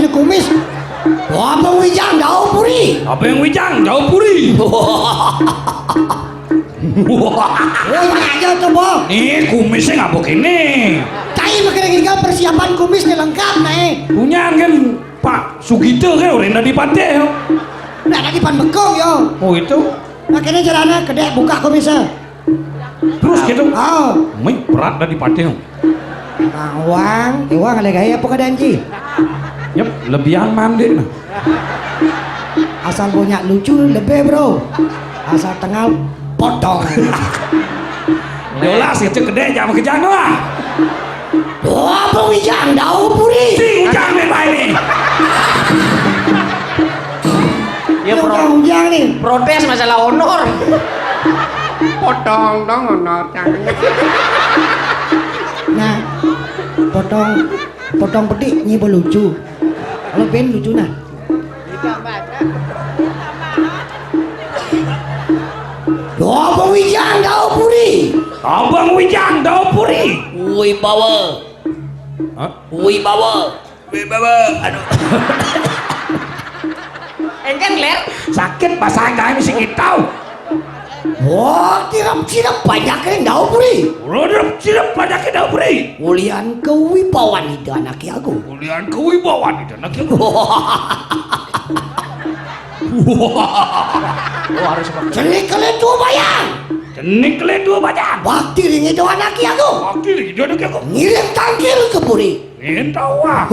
Sian kumis. Abang Wijang jauh puri. Abang Wijang jauh puri. Oh aja tuh Bob. Nih kumisnya ngapa gini? Cai makanya persiapan kumis nih lengkap nih. Punya kan Pak Sugito kan udah di pantai yo. Udah ada di pan bekong yo. Oh itu. Makanya caranya gede buka kumisnya. Terus gitu. Oh. Mei berat dari pantai yo. Iwang ada gaya apa kadanji? Yep, lebihan mandi nah. Asal punya lucu lebih bro. Asal tengah potong. Jelas itu gede jangan kejang lah. Wah, Bang Wijang jauh puri. Si Wijang nih Pak ini. Ya Bang Wijang nih. protes masalah honor. Potong dong honor jangan. Nah, potong pedik nyibo lucu. Kalau pengen lucu nah. Abang Wijang jauh puri. Abang Wijang jauh puri. Wibawa. Hah? Wibawa. Aduh. Engkan ler. Sakit bahasa enggak mesti kita. Wah, tirap-tirap banyak yang jauh puri. Rodop cilap banyak kita beri. Mulian kewibawaan itu anak aku. Kemudian kewibawaan itu nak yang. Oh harus Celik kalian tua bayang. Jenik kalian dua banyak. Bakti ring itu anak aku. Oke lagi dia nak yang. Ngirim tangkil ke puri. Entah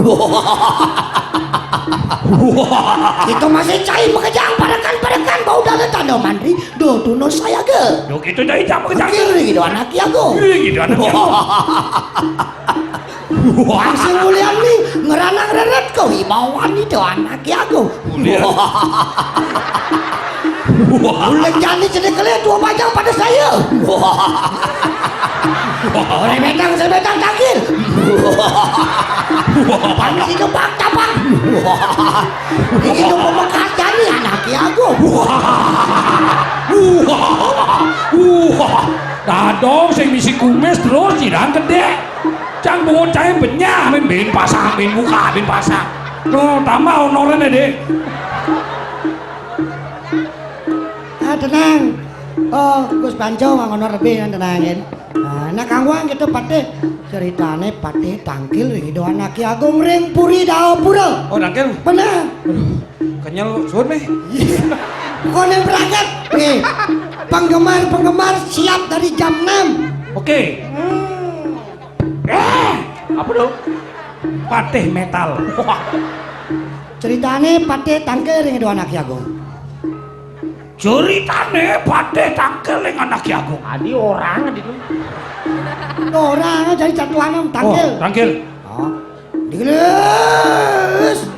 Itu masih cair mengejar padakan bau dari tanda mandri. Do tuno saya ke. Dok itu dari jam ke jam. Kiri gitu anak aku. Gitu anak yang. Langsung mulian nih ngeranang-ranat kewibawaan itu anak aku. Mulai jadi celik kalian tua banyak pada saya. Oleh betang tangkil. Panas itu bak tapak. Ini itu memekat jadi anak aku. Dadong sing misi kumis terus jirang gede. Cang bungo cahaya benyah main bin pasang bin buka bin pasang. No tambah honornya deh. Tenang. Oh, Gus Panco ngono lebih tenangin. Nah, Kang Wang gitu pate ceritane pate tangkil ring do anak agung ring puri dao pura. Oh tangkil. Bener. Kenyal suut nih. Kone berangkat. Nih. Penggemar siap dari jam 6. Oke. apa dong? Patih metal. Ceritane pate tangkil ring do anak agung. Ceritane patih tangkil yang anak jagung. Adi orang adi tuh. Orang jadi jadwalan tangkil. Oh, tangkil. Oh. Digelis.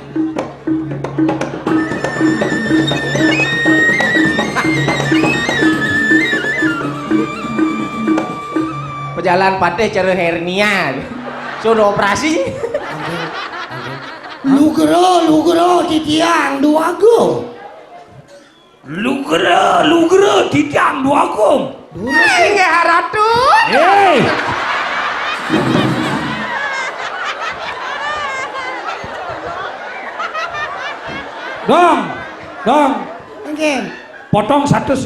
Pejalan pateh cara hernia. Sudah operasi. Lugero titiang dua go. Lugera titiang dua gong. Nggak haratu. Hei. Dong. Mungkin. Potong satu.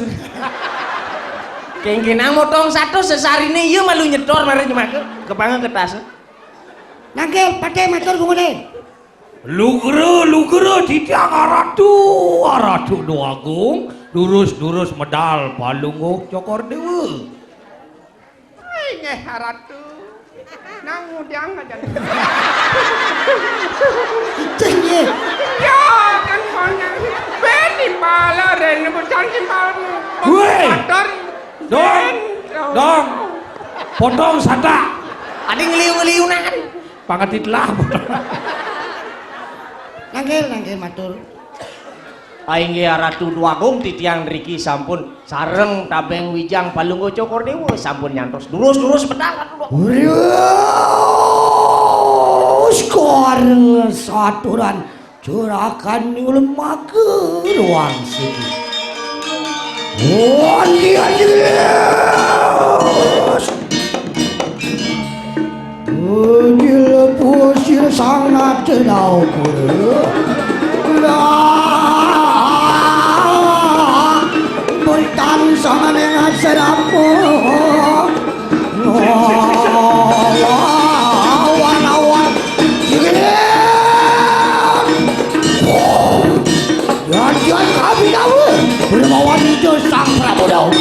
Kengkinang motong satu sesarine ieu malu nyetor mare cuma kepangan ke tas. Nangkel pate motor gumune. Lugera titiang aratu dua gong. Durus medal palungok cokor dewa. Nggak haratu. Nang udang aja. Cenye. Ya kan mana. Beni pala ren bukan kimalmu. Woi. Dong. Potong sata. Adi ngeliu-ngeliunan. Pangatitlah. Nangkel matur. Aing ge ratu dua gong titiang Riki sampun sareng tabeng Wijang palunggo cokor dewa sampun nyantos durus pedang atuh. Sekarang saturan curakan ulama ke ruang sini. Gila pusir sangat pate daoku. Berikan sama dengan serapu. Awan-awan. Jangan kami tahu. Bermawan itu sang Prabu Daud.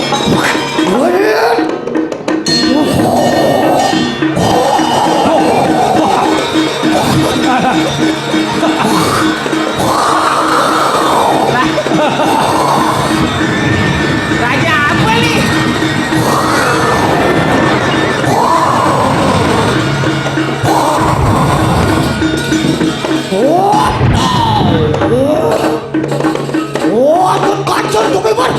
Raja apa nih? Aduh kacau tuh bebas.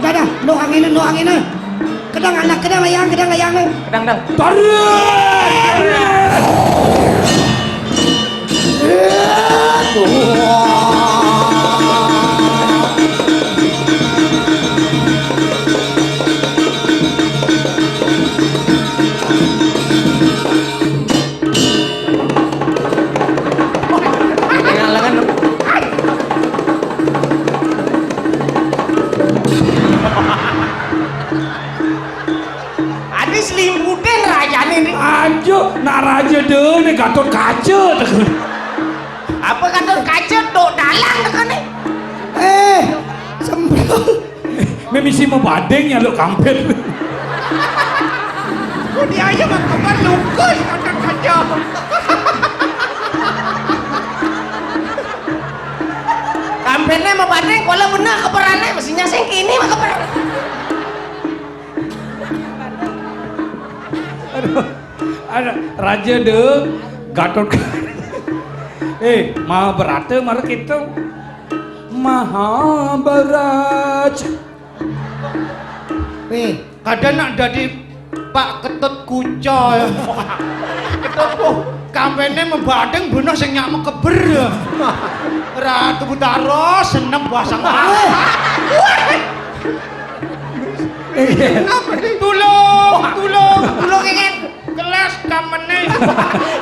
Ada, no anginnya. Kedang anak, kedang layang. Kedang. Lengan. Ada selimputin raja nih. Ajo, nak raja deh, nih Gatot Kaca. Apa kata kaca dok dalang kan nih? Sembrol. Memisi mau badeng ya lo kampet. Dia aja mah kapan lukus kata kaca. Kampetnya mau badeng, kalau benar keperannya mestinya sing kini mah keperan. Ada raja deh, Gatot Kaca. Mahabharata mari kita Mahabharata. Kadang nak jadi Pak Ketut Kuco ya. Ketut kampanye membadeng bener sing nyak keber ya. Ratu Butaro seneng basang. Tulung ingin kelas kamene.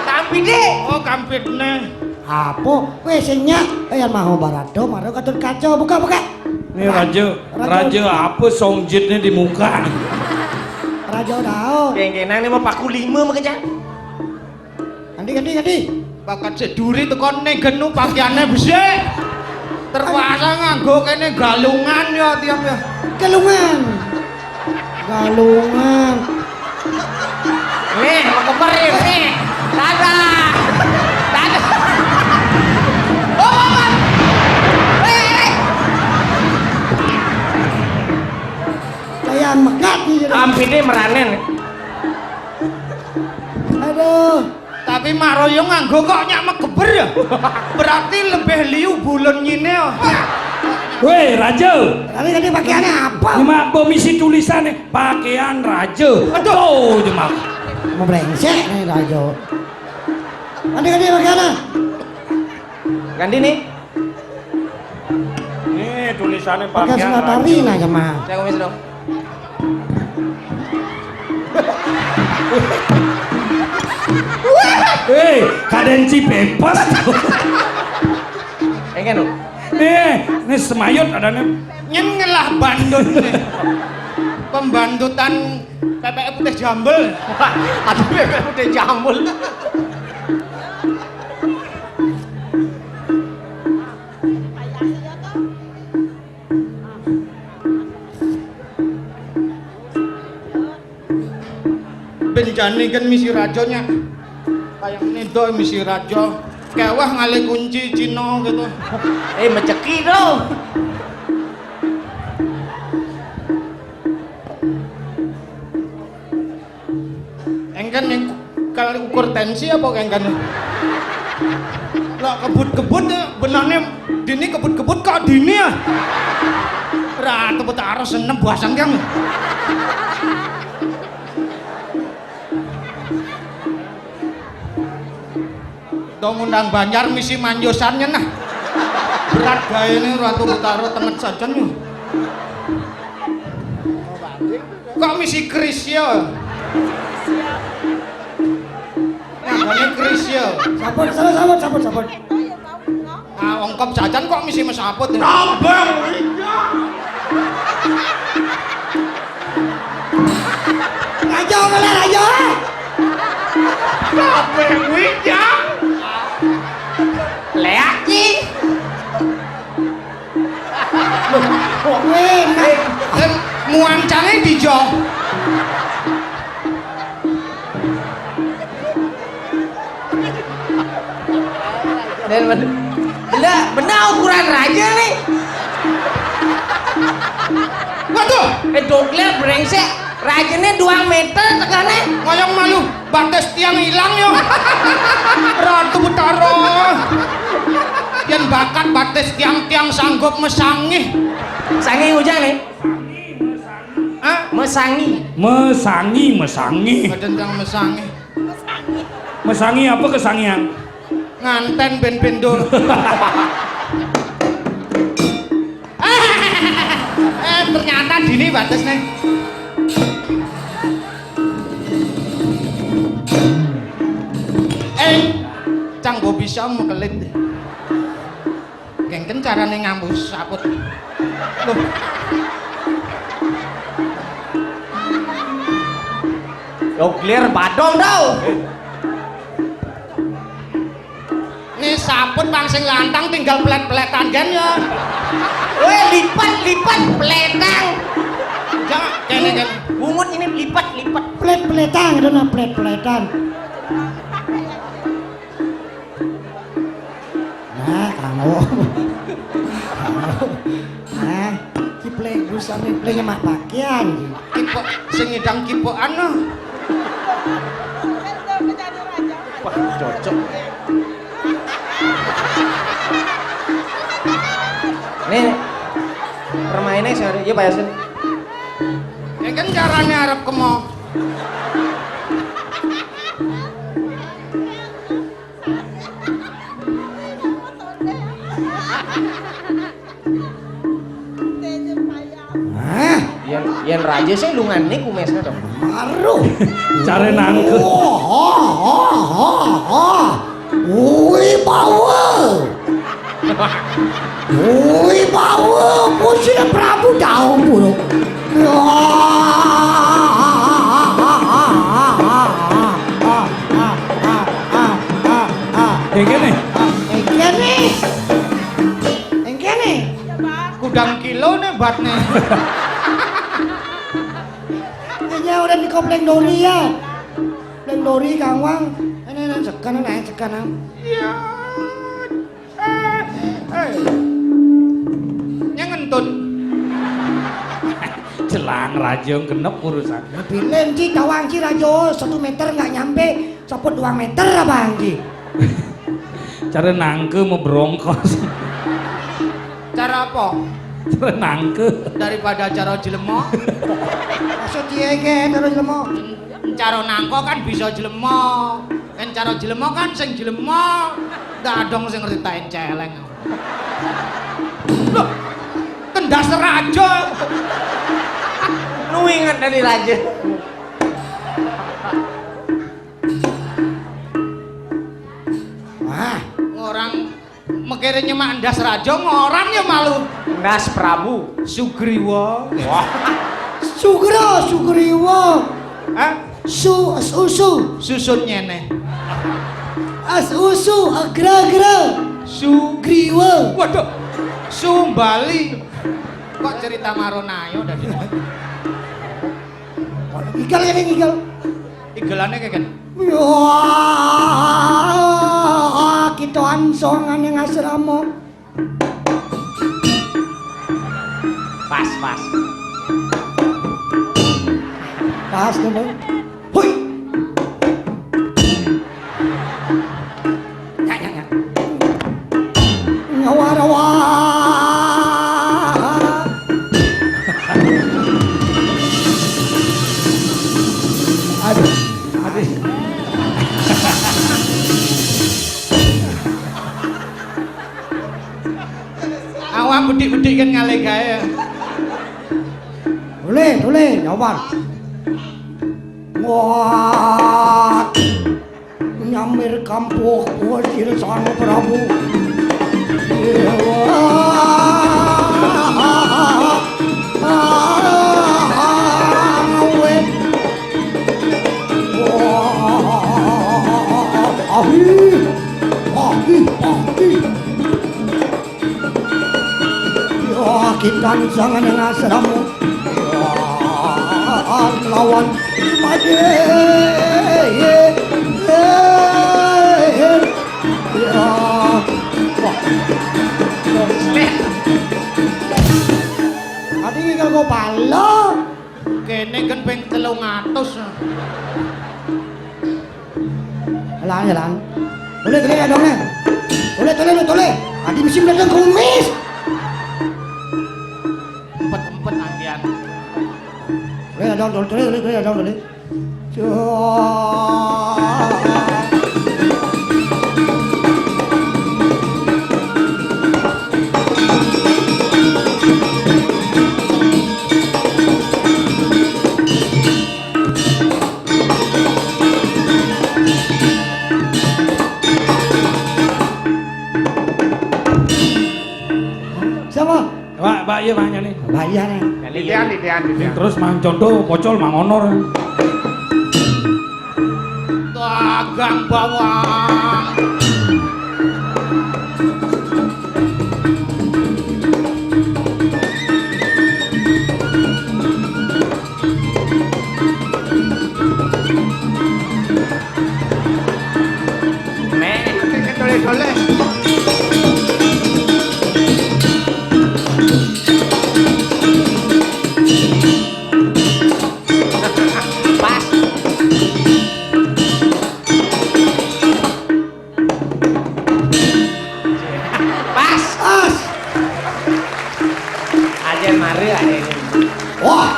Kampide. Oh kampitne. Apa? Wes nyak ayan Mahabharata maro Gatot Kaca buka. Ini raja apa songjitnya di muka? Raja Daud. Geng-gengan ini mah paku 5 mah kejan. Ganti. Bakat seduri tekan negenu pakaiannya besek. Terpaksa nganggo kene galungan ya tiap ya. Galungan. Nih, mau keper nih. Dadah. Oh, Mama. Kayak mekat nih. Ampine meranen. Aduh. Tapi Mak Royo nganggo kok nyak megeber ya. Berarti lebih liu bulan nyine ya. Weh raja. Tadi pakaiannya apa? Cuma komisi tulisannya pakaian raja. Aduh, cuma. Mau brengsek nih Raja. Ganti pakaiannya. Ganti nih. Nih tulisannya Pakai pakaian senatari raja. nah cuma. Saya komis dong. Kadensi bebas tuh. Enggak nu. Nih semayut ada nih. Nyengelah bandut nih. Pembantutan PPE Putih Jambel. Aduh, udah jambul. Bencani kan misi rajonya. Kayak ini do misi rajo. Kewah ngalih kunci Cina gitu. Meceki dong. Engkan yang kali ukur tensi apa engkan? Lah kebut-kebut benarnya dini kebut-kebut kok dini ya? Ratu Butaro seneng buasang yang. Dong undang Banjar misi manjosannya nah. Berat gaya ini Ratu Butaro temet saja nih. Kok misi Kris ya? Nggone Kris ya. Sabun. Ah ongkop jajan kok misi mesaput. Abang Rajo malah Rajo. Abang Wijang. Leaki. Wih, Muancane dijo. Dan benda ukuran raja nih. Waduh, Dokler brengsek. Rajanya 2 meter tekane. ngoyong malu. Batas tiang hilang yo. Ratu Betara. Yen bakat batas tiang-tiang sanggup mesangi. Sangi hujan nih. Hah? Mesangi. Mesangi. Tentang mesangi. Mesangi apa kesangian? Nganten ben bendol. Ternyata dini batas nih. Canggo bisa mekelit. Kengken carane ngambus saput. Loh. Dokler badong tau. Ini saput bang sing lantang tinggal pelet-peletan kan ya. Weh lipat peletang. Jangan kene kan. Bungut ini lipat. plet-pletan itu nah plet-pletan. Nah, kamu. Nah, ki play busane play mak pakaian. Kipok sing ngidang kipokan no. Wah cocok. Nih permainnya sehari ya Pak Yasin. Ya kan caranya arep kemo. Hah? Yen raja sih lungannya kumesnya dong. Baru. Cara nangkep. Wih, power. Wih, power. Pusing Prabu tahu buruk. Gini. Engkene. Kudang kilo nih batnya. Dia udah di komplek Dori ya. Komplek Dori Kang Wang. Ini sekarang. Iya. Yang ngentut. Jelang raja genep urusan. Pilih Ci tawang Ci Rajo 1 meter nggak nyampe, saput 2 meter apa Ci? Cara nangke mau berongkos. Cara apa? Cara nangke. Daripada cara jelemo. Maksud dia ke terus lemo. Cara nangko kan bisa jelemo. Kan cara jelemo kan sing jelemo. Dadong sing ngeritain celeng. Loh, kendas raja. Nu inget dari raja. Wah, Orang mekere nyemak ndas raja ngoran ya malu. Ndas Prabu. Sugriwa. Wah. Sugriwo. Hah? Susu. Susun nyene. Usu agra. Sugriwo. Waduh. Sumbali. Kok cerita Maronayo dari Igal ini igal. igelane kayak kan. Wah, kita ansongan yang asrama. Pas. Pas dong. Hui. Ya. Ngawarawa. Aduh. Awak bedik-bedik kan ngale gawe. Boleh, nyoba. Wah, nyamir kampung Wasir Sang Prabu. Kita jangan yang asramu lawan maju adi kanggo palo kene kan ping 300. Jalan. Boleh ya dong nih. Boleh. Adi mesti meledak kumis. Empet andian. Boleh dong. Siapa? Pak iya Pak nih. Bahaya nih. Litian. Terus mang condo pocol mang honor. Dagang bawang. Toleh. Wah,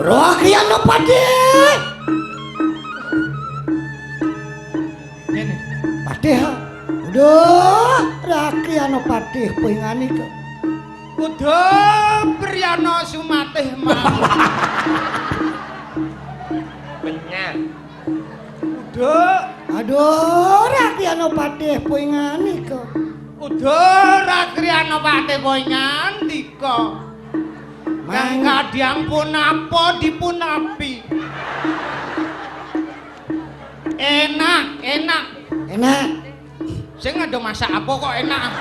Rakyat no pade. Ini. Pade ha. Udah, rakyat no pade pengani ke. Udah Priano Sumatih mah. Benyar. Udah. Aduh, rakyat no pade pengani ke. Udah Rakyat Pate Boyngan diko. Mangga diampun apa dipun api. Enak. Sing ada masak apa kok enak?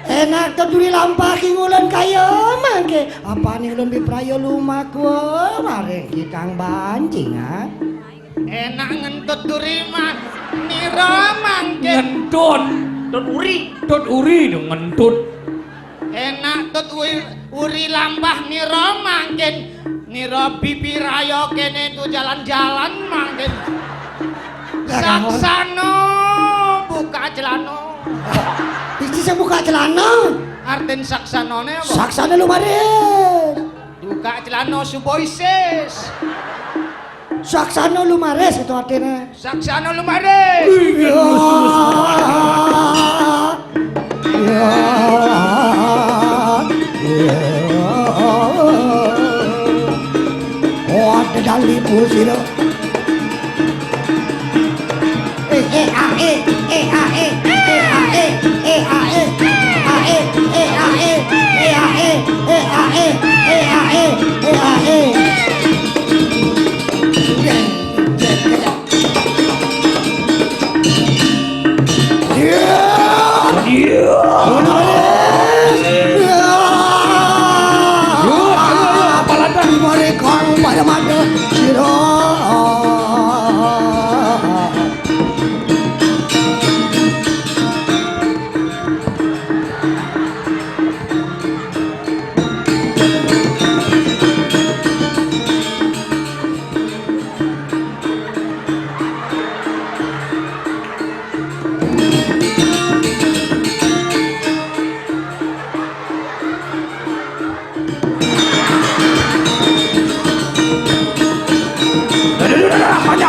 Enak keduri lampah ki ngulon kaya mangke. Apa nih ulun biprayo lumaku mare ki Kang Banjing ha. Enak ngentut duri mah nira mangke. Ngentut. Tut uri dong ngentut. Enak tut uri lampah nira mangken. Nira bibir ayo kene tu jalan-jalan mangken. Saksano buka celana. Iki saya buka celana. Arten saksanone apa? Saksana lumares. Buka celana suboises. Saksana lumares itu artinya. Saksano lumares. Oh, ada dali pusiro.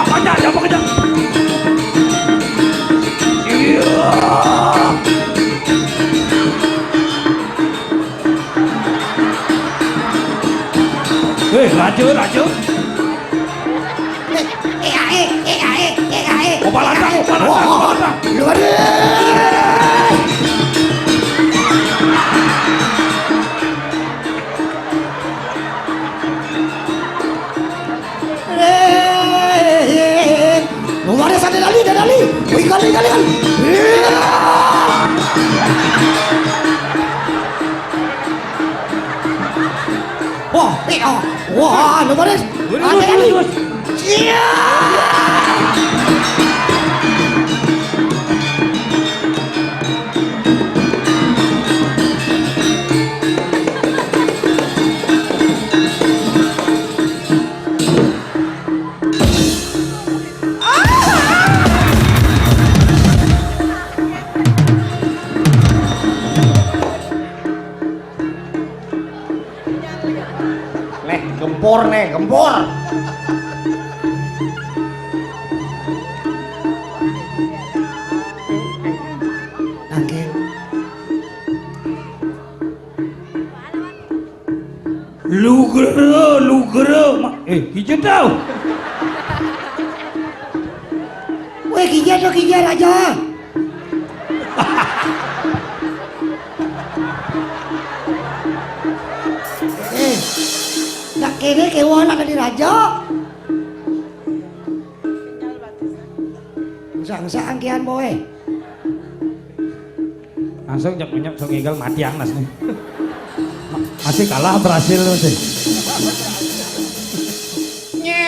Panjang, jangan kencang. Iya. Laju. balandang. Luar biasa Dali. Wih kali. Wah, luar biasa. Dali. Iya. Gempor. Angin. Lugera. Hijau tau. Weh, kijar aja. Nak kene kewan nak di raja. Sang kian boy. Langsung nyep so ngigal mati angnas nih. Masih kalah berhasil sih.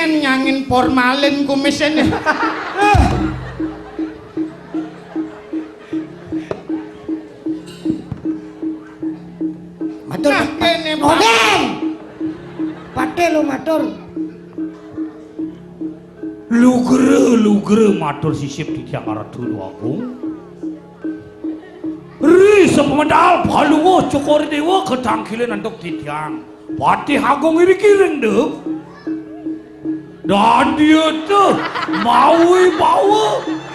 Nyangin formalin kumisnya. Matur. Nah, kene Odeng. Pate lu matur. Lugera matur sisip di tiang Ratu Agung. Ri sepemedal Palungo Cokor Dewa ketangkilan untuk titiang Patih Agung ini kiring deh. Dan dia tuh bawa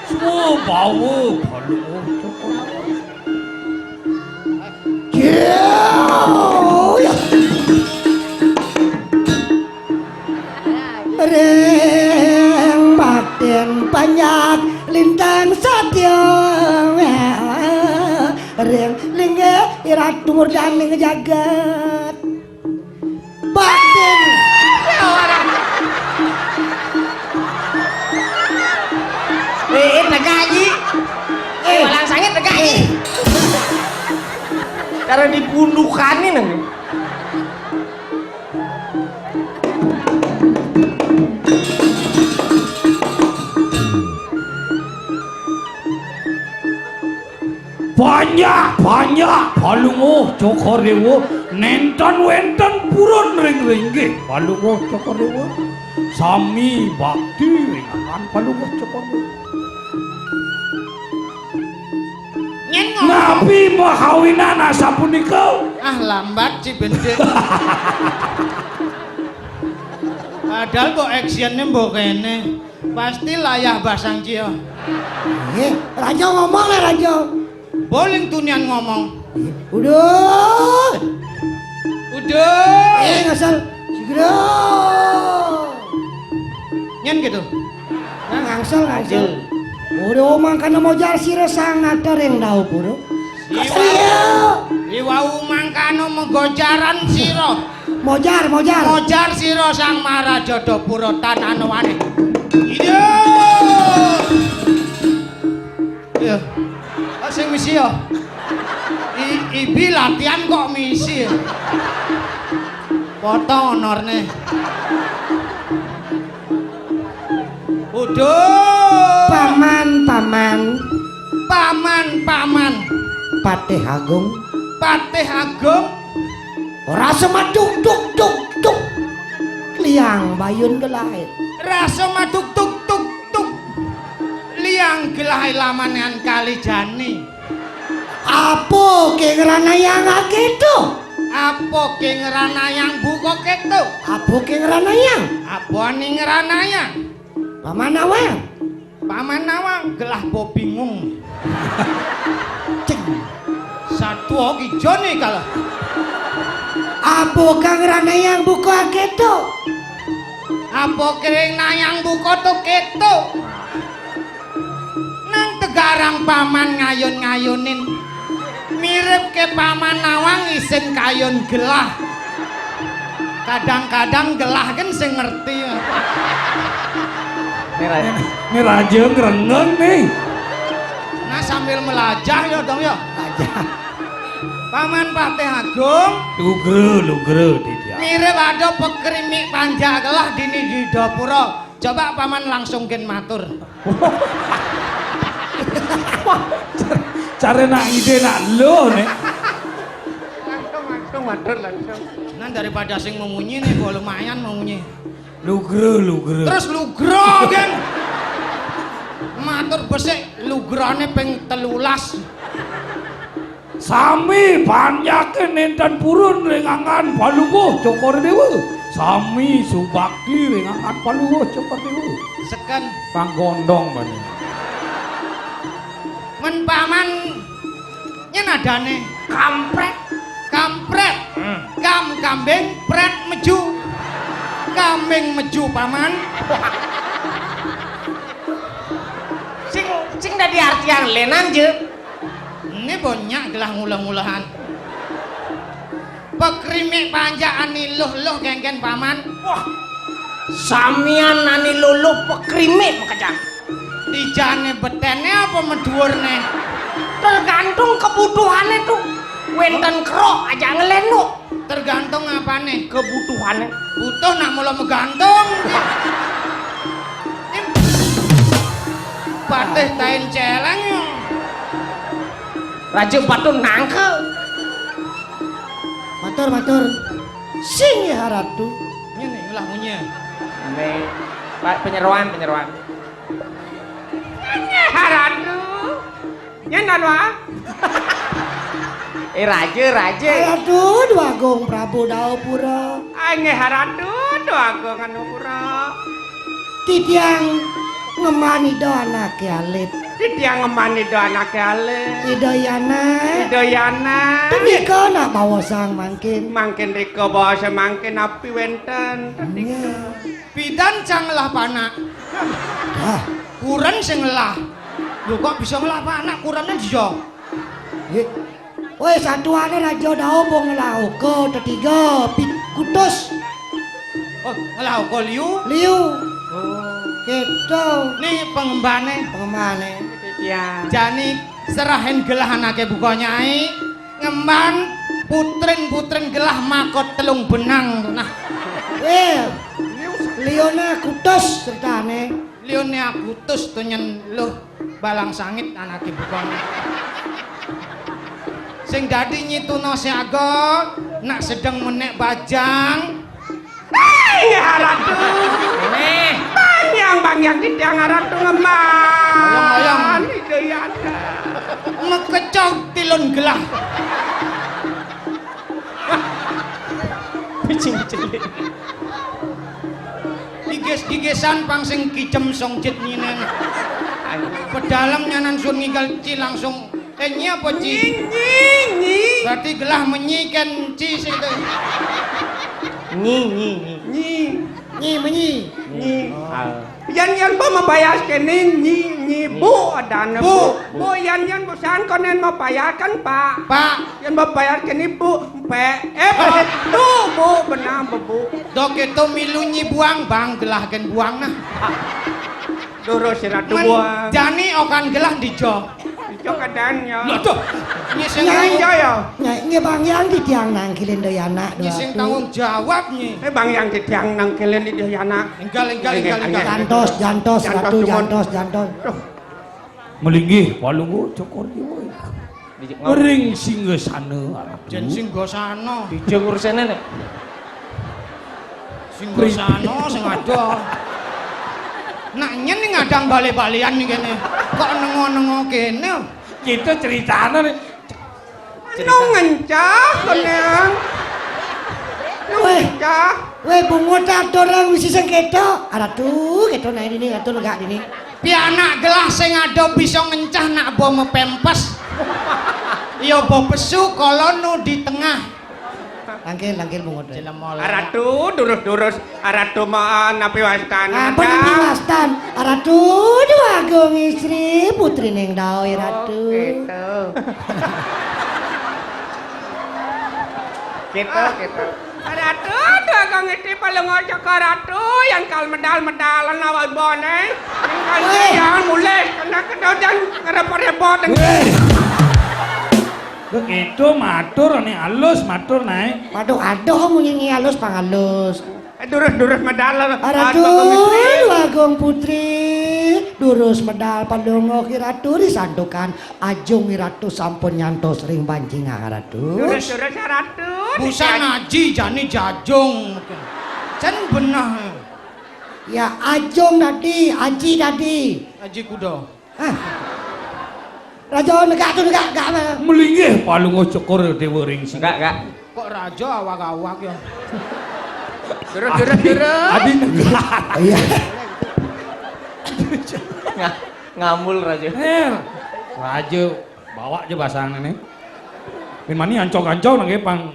semua bawa Palungo Cokor. Ya. Reng batin banyak lintang satya. Reng linge iratu murdan linge jagat. Batin Tegaji. Walang sangit tegaji. Karena dipundukan ini. Banyak Palungo Cokor Dewa nenten purun ring Palungo Cokor Dewa sami bakti ringan Palungo Cokor Dewa Nabi mahawinan asapun ikau Lambat si bende. Padahal kok actionnya mbok kene. Pasti layah basang cio. Raja ngomong lah Raja. Boling tunian ngomong. Udah. Ngasal. Segera. Nyen gitu. Ngangsal. Udah omong karena mau jar sira sangat tereng dau puro. Iwau mangkano menggojaran siro. Mojar. Mojar siro sang maraja Pura Tananuwane. Iya. Sing misi yo. Ibi latihan kok misi. Foto honorne. Udah. Paman. Patih Agung. Ora semaduk duk. Liang bayun gelai. Rasa maduk tuk. Liang gelai lamanan kali jani. Apa ke ngeranayang aketo? Apa ke ngeranayang buko keto? Apa ke ngeranayang? Apa ning ngeranayang? Paman nawang gelah po bingung. Ceng. Satu oki joni kalah. Apa kang ranayang buko aketo? Apa kering nayang buko to keto? Sekarang paman ngayun-ngayunin. Mirip ke paman nawang isin kayun gelah. Kadang-kadang gelah kan sing ngerti. Ini raja ngerengeng nih. Nah sambil melajah ya dong ya. Aja. Paman Patih Agung Lugre Titiang. mirip ada pekrimik panja gelah dini di dapura. Coba paman langsung gen matur. Cara nak ide nak lo nih. Langsung matur langsung. Nah daripada sing memunyi nih gua lumayan memunyi. Lugre. Terus lugro kan. Matur besik lugrane ping 13. Sami banyakin enten purun rengangan Palungguh Cokor Dewa. Sami subakti rengangan Palungguh Cokor Dewa. Seken Panggondong banyak. men paman nyenadane kampret. Kambing pret meju. Kambing meju paman. Sing dadi artian lenan je. Ini banyak gelah ngulah-ngulahan. Pekrimik panjaan luh-luh genggen paman. Wah. Samian ani luluh pekrimik makajang. Dijane betene apa medhuwurne? Tergantung kebutuhannya tuh. Wenten kerok aja ngelenuk. Tergantung apane? Kebutuhannya. Butuh nak mula megantung. Patih tain celeng. Raja Batu nangke. Matur. Sing ya Ratu. Ini ulah punya. Ini Pak penyeruan. Ini haratu. Nyenan wa. Raja. Aduh, Agung Prabu Daupura. Ini haratu doago nganupura. Titiang ngemani do anak alit. Titiang ngemani do anak ale. Idoyana. Tadika nak bawa sang mangkin. Mangkin riko bawa semangkin api wenten. Bidan cang lah panak. Ah, Kuren sing lah. Lho kok bisa ngelah panak kurene dia. woi satuane Raja Daupo ngelauko ketiga kutus Oh, ngelah kok liu. liu. Gitu. Nih pengembane. Ya. Jani serahin gelah anake buka nyai. Ngemban putrin gelah makot telung benang. Nah, Liona kutus ceritane. lione akutus tuh nyen luh balang sangit anake buka. Sing dadi nyituno siaga nak sedang menek bajang. Hai haratu. Nih, banyak di tiang haratu ngembang. Ayang. Itu ya ada. Mekecok tilon gelah. Bicing-bicing. Giges-gigesan pang sing kicem songjit nyinen. Pedalam nyanan sun ngigal ci langsung nyi apa ci? Nyi. Berarti gelah menyikan ci situ. Nyi. Menyi. Yan bo mabayas kenin nyi bu adana bu. Bu yan busan konen mabayakan pak. Pak, Yan mabayar keni bu pe. Tu bu benang bu. dok itu milu nyi buang bang gelah gen buang nah. Duro sirat Men, buang. jani okan gelah dijo. Ijo kadannya. Loh, nyi sing Nyai ya. Nyai bang yang ditiang nangkilin do anak nyi sing tanggung jawab nyi. Bang yang ditiang nang kelen di yana. Enggal. Jantos Ratu jantos. Melinggih Palungguh Cokor Dewa. Ring singgasana. Jen singgosana. Dijeng urusane nek. Singgosana sing ada. Nak nyen ning ngadang bale-balean nih kene. Kok nengo-nengo kene? Kita ceritanya nih. Ngencah konen. Ngencah. Weh bungo tato orang wis sing ketok. Ratu ketok naik dini ratu legak dini. Pianak gelah sing ada bisa ngencah nak bawa mepempes. Ya bawa pesu kolono di tengah. Tangkil bungut. Ratu durus-durus Ratu mohon napi wastana. Apa nanti wastan? Ratu dua agung istri putri ning dawe ratu. Gitu. Ratu dua agung istri palungo Joko Ratu yang kal medal-medalan awal bone. Yang kal yang mulai kena kedodan repot-repot. Begitu matur nih halus matur naik. Waduh aduh munyi halus pangalus. Durus medal. Ratu agung putri durus medal palungo ki ratu disantukan ajung ratu sampun nyantos ring bancingan ratu. Durus Ratu. Busan aji jani jajung. Can benah. Ya ajung tadi, aji tadi. Aji kuda. Hah. Raja negak gak. Melinggih palungo cokor dewa ring sing. Enggak. Kok raja awak-awak ya. Durus. Adi negak. Iya. Ngamul raja. Raja bawa aja basang nih. Pin mani ancok-ancok nang pang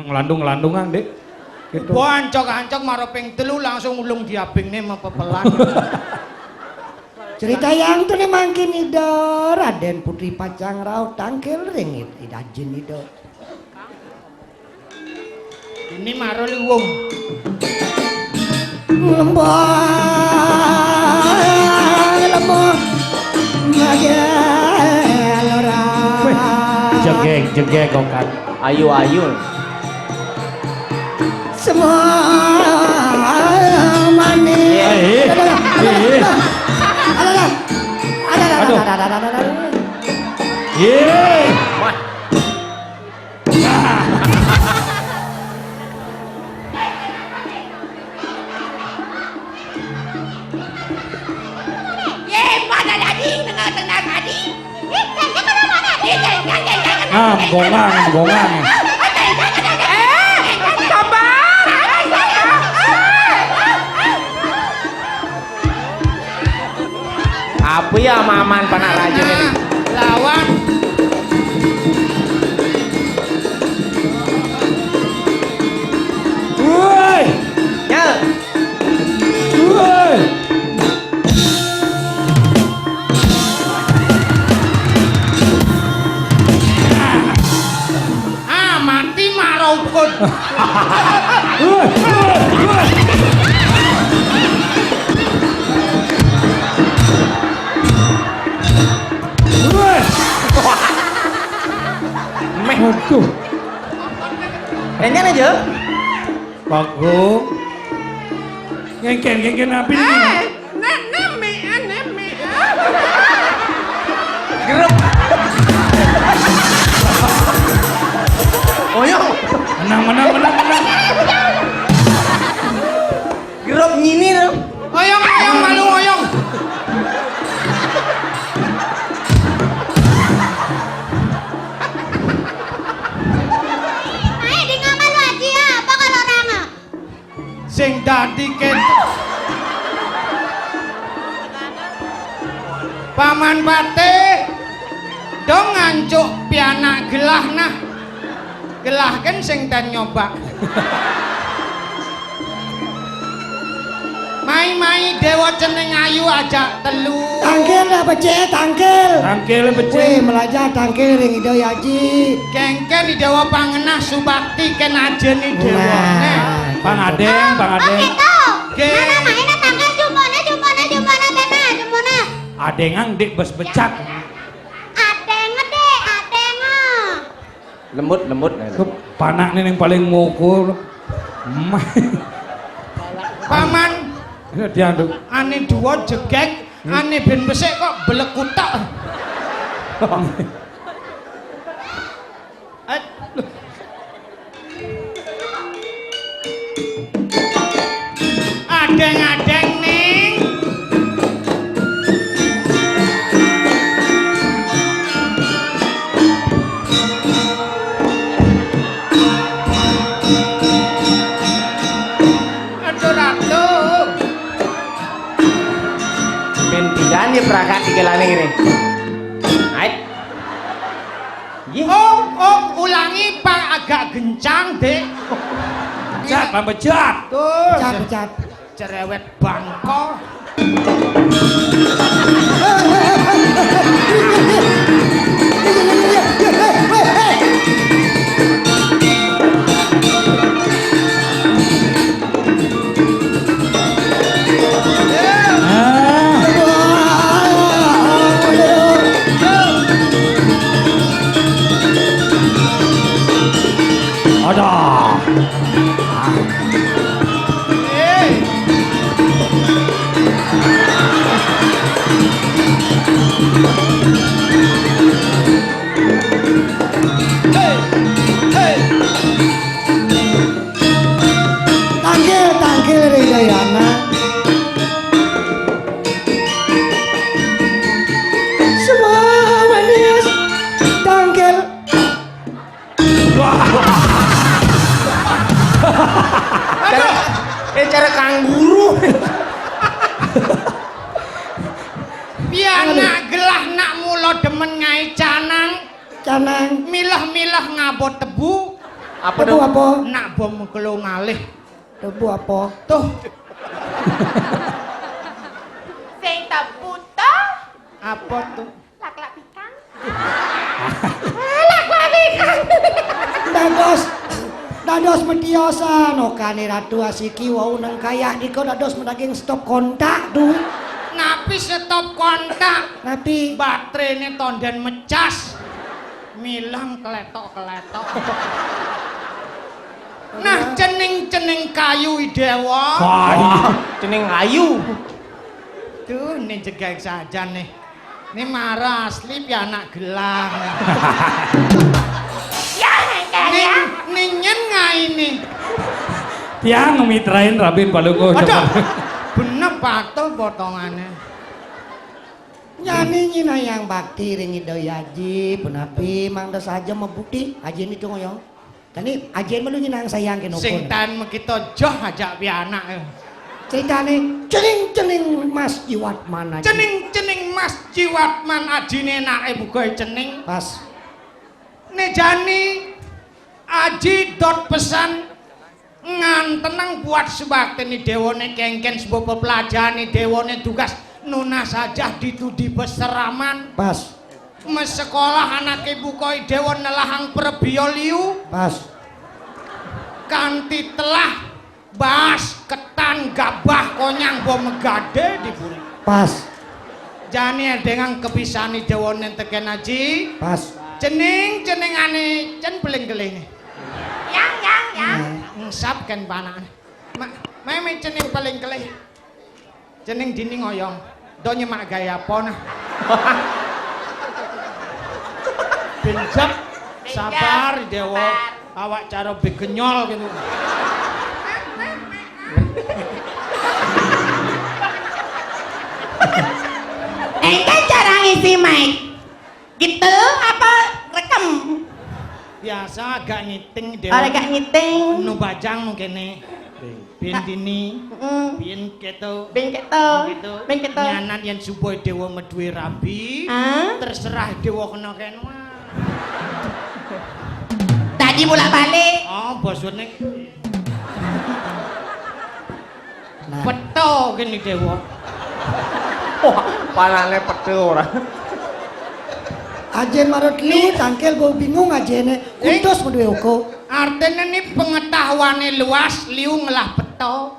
ngelandung-ngelandungan, Dik. Gitu. Wah, ancok-ancok maro ping 3 langsung ulung diabingne mepepelan. Cerita yang tuh mangkin ido Raden Putri Pacang Rau tangkil ring idajin ido. Ini maro luwung. Lembong lora. Jegek kok kan. Ayu. Semua manis. Ada. Yeay. Gongang. Apa ya maman panak raja ini? Lawan. Woi. Ya. Woi. Mati marokon. Waduh. Enyan aja. Bagus. Ngengken apa ini? Nemi. Gerep. Oyong. Menang. Gerep nyini dong. Oyong malu oyong. Sing dadi ket Paman Pate dong ngancuk pianak gelah nah gelah kan sing dan nyoba mai dewa ceneng ayu ajak telu Tangkil lah becek tangkil. Tangkil Wih becik. melajah tangkil ring ido yaji. kengken di dewa pangenah subakti ken ajen di dewa Bang Adeng. Ge. Adengang dik bes becak. Lembut. Ke panak nih yang paling mukul. Paman Dia tuh. ane dua jegek ane ben besek kok belekutak adeng ning aduh ratu Pentilan ya perakat di kelane ini. Ait. Oh, ulangi Pak agak gencang, Dek. Bejat, Bang bejat. Tuh, Pecat. cerewet bangko. Ada. Eh, Tangkil Ridayana. Semua manis tangkil. Cara kangguru. pianak gelah nak mulo demen ngai canang, Canang. milah-milah ngabot tebu, Tebu apa? nak bom kelo ngalih. Tebu apa? Tuh, Sing tebu toh apa tuh? lak-lak pikang. Dados mediosa no kane ratu asiki wau nang kaya diko dados medaging stop kontak tuh. Napi stop kontak, Tapi baterainya tonden mecas, milang keletok-keletok. Nah, cening-cening kayu idewa. Wah, Cening ayu. Tuh, ini jegai saja nih. Ini marah asli pianak gelang. Ya kaya. Nyen ngai ini. tiang mitrain Rabin Palunggo. Ada bener patuh potongannya. nyanyi nyina yang bakti ring Idoyaji penapi mangda saja mabukti ajen itu ngoyong. Tani ajen melu nyina yang sayang kenopon. Sing tan kita joh ajak pianak. Ceritane cening-cening Mas Jiwatman aja. Cening-cening Mas Jiwatman ajine enake buka cening. Pas. Nejani aji dot pesan ngantenang buat sebakteni dewone kengken sebuah pelajani dewone tugas nuna saja ditudi beseraman Pas. mes sekolah anak ibu koi dewon nelahang perbioliu Pas. kanti telah bas ketan gabah konyang bom megade diburi Pas. jani dengan kepisani dewone teken aji Pas. ceningane cen beling-geling Yang. ngesap kan panak meme cening paling kelih cening dini ngoyong do nyemak gaya pon benjak sabar dewo awak cara begenyol gitu Kan cara ngisi mic. Gitu apa rekam? biasa agak ngiting dewo Ora gak ngiting. nu bajang mungkin nih bin dini Heeh. bin keto Ben keto. Ben keto. nyanan yang subuh dewa medue rabi Ah? terserah dewa kena kenwa Tadi bolak-balik. oh bosone Nah, peto gini dewa Wah, panane pete ora. ajen marut lu tangkel gue bingung ajene kudos medue uko. artinya nih pengetahuannya luas liu ngelah peto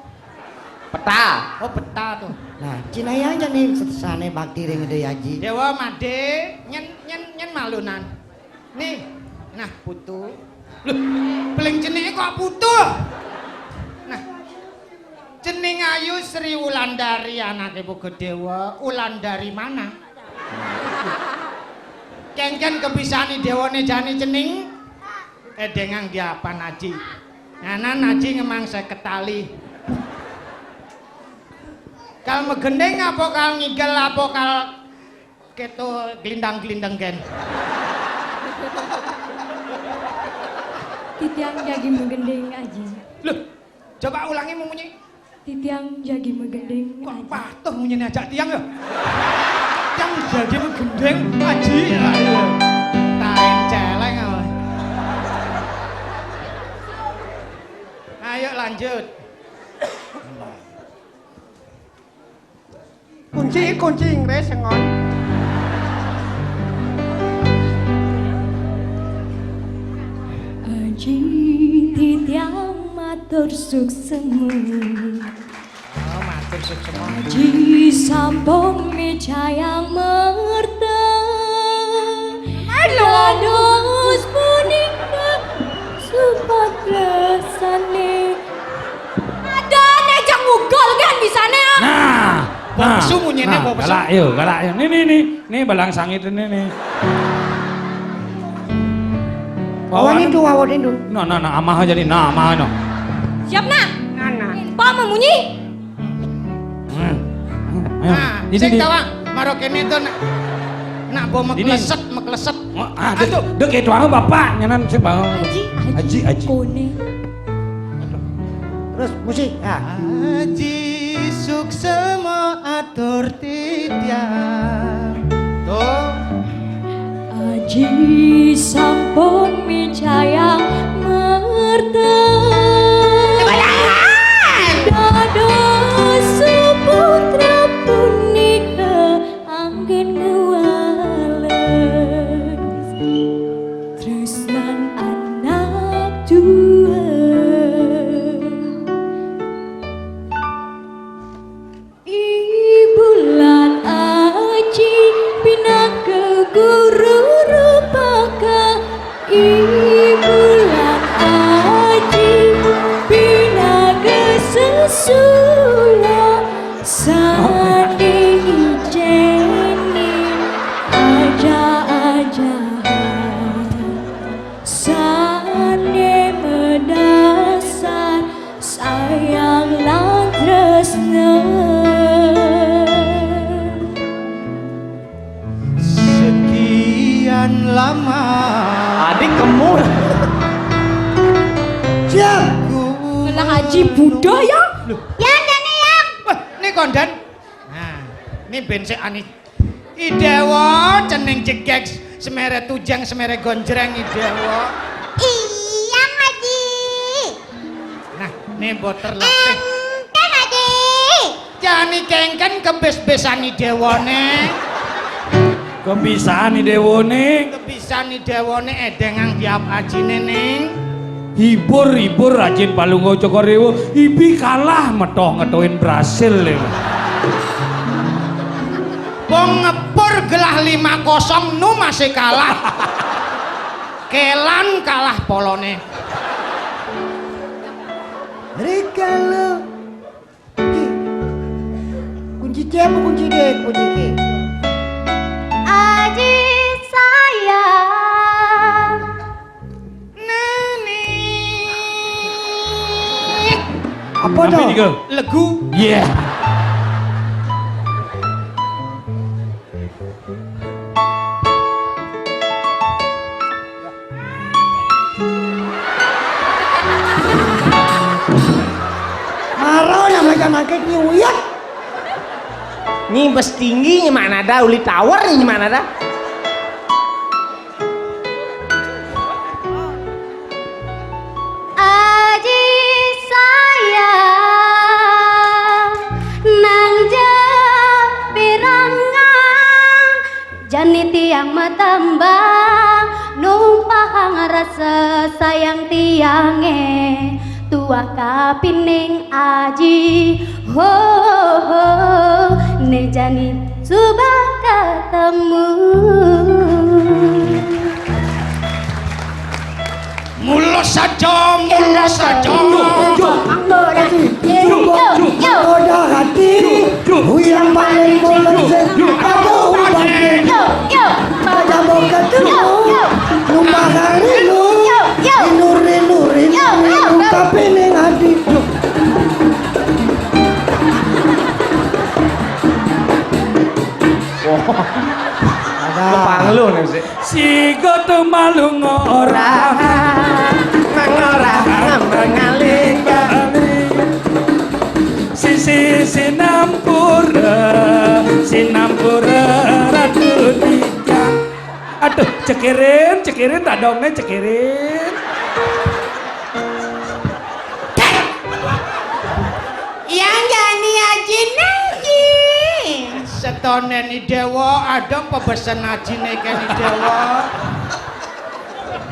Peta. oh peta tuh Nah, Cina yang jadi sesane bakti ring Idoyaji. dewa made nyen malunan nih nah putu loh beling jenenge kok putu nah jeneng ayu Sri Wulandari anak ibu Gedewa Wulandari mana kengken kepisani dewane jani cening dengang dia apa naji nana naji ngemang saya ketali kal megendeng apa kal ngigel apa kal keto gelindang-gelindang gen Titiang jagi megendeng aji. loh coba ulangi munyi Titiang jagi megendeng kok aji. patuh munyi ajak tiang ya tiang jadi megendeng aji tain celeng apa Ayo lanjut. Kunci Inggris ngon. Aji titiang matur suksemu. Oh, matur suksemu. Aji sampung micayang merta. Dados punika supaya sane. Ada nejang ugol kan di sana. Nah, Boksu munyene apa pesu? galak yuk. Nih balang sangit ini nih. Awan itu, awan itu. Nah, amah aja nih, amah no. Siap nak. Nana. Pak memunyi. Ayo, Nah, sing tawang maro kene to nak bo mekleset. Aduh, dek itu aku bapak nyanan sih bang. Aji. Kone. Terus musik. Ah. Aji suksema atur titiang. Tuh. Aji sampun micayang merta. Dados suputra punika anggen ngewales. Tresnan anak dua. Ibu lan aji pinaka guru rupaka. Ibu lan aji pinaka sesula. Sane ijenin aja-ajahan. Sane medasar sayang lan tresna. Sekian lama Adik kamu. Siap. Lah Haji Buddha ya? Yang dene yang. Wah, ini kondan. Nah, ini bensek ani. Idewa ceneng cegek semere tujang semere gonjreng idewa. Iya Haji. Nah, ini boter latih. Kan Haji. Jani kengken kebes-besan idewane. Kebiasaan nih dewone. Kebisan idewane edengang tiap ajine ning. Hibur rajin palunggo Cokorewo. Ibi kalah metoh ngetoin Brasil ya. Wong ngepur gelah 5-0 nu masih kalah. Kelan kalah polone. Rikalo. Kunci C apa kunci D? Kunci D. Aji sayang. Nani. Apa Apa tuh? ini ke? Legu. Yeah. Marah namanya makin nyuyat. Ini bus tinggi mana ada uli tower ini mana ada? Aji sayang nang japirangan jani tiang matambang numpang rasa sayang tiange tua kapining aji ho ho ne jani subah ketemu Mulus saja. Udah hati. Yang paling mulus. Aduh udah. Pada mau ketemu. Numpah hari lu. Nurin. Tapi ning hati. Panglu nih sih. Sigo tu malu ngora. Sinampura ratu nikah. Aduh, cekirin, tak dongnya cekirin. Wetone ni dewa adong pebesen ajine kene dewa.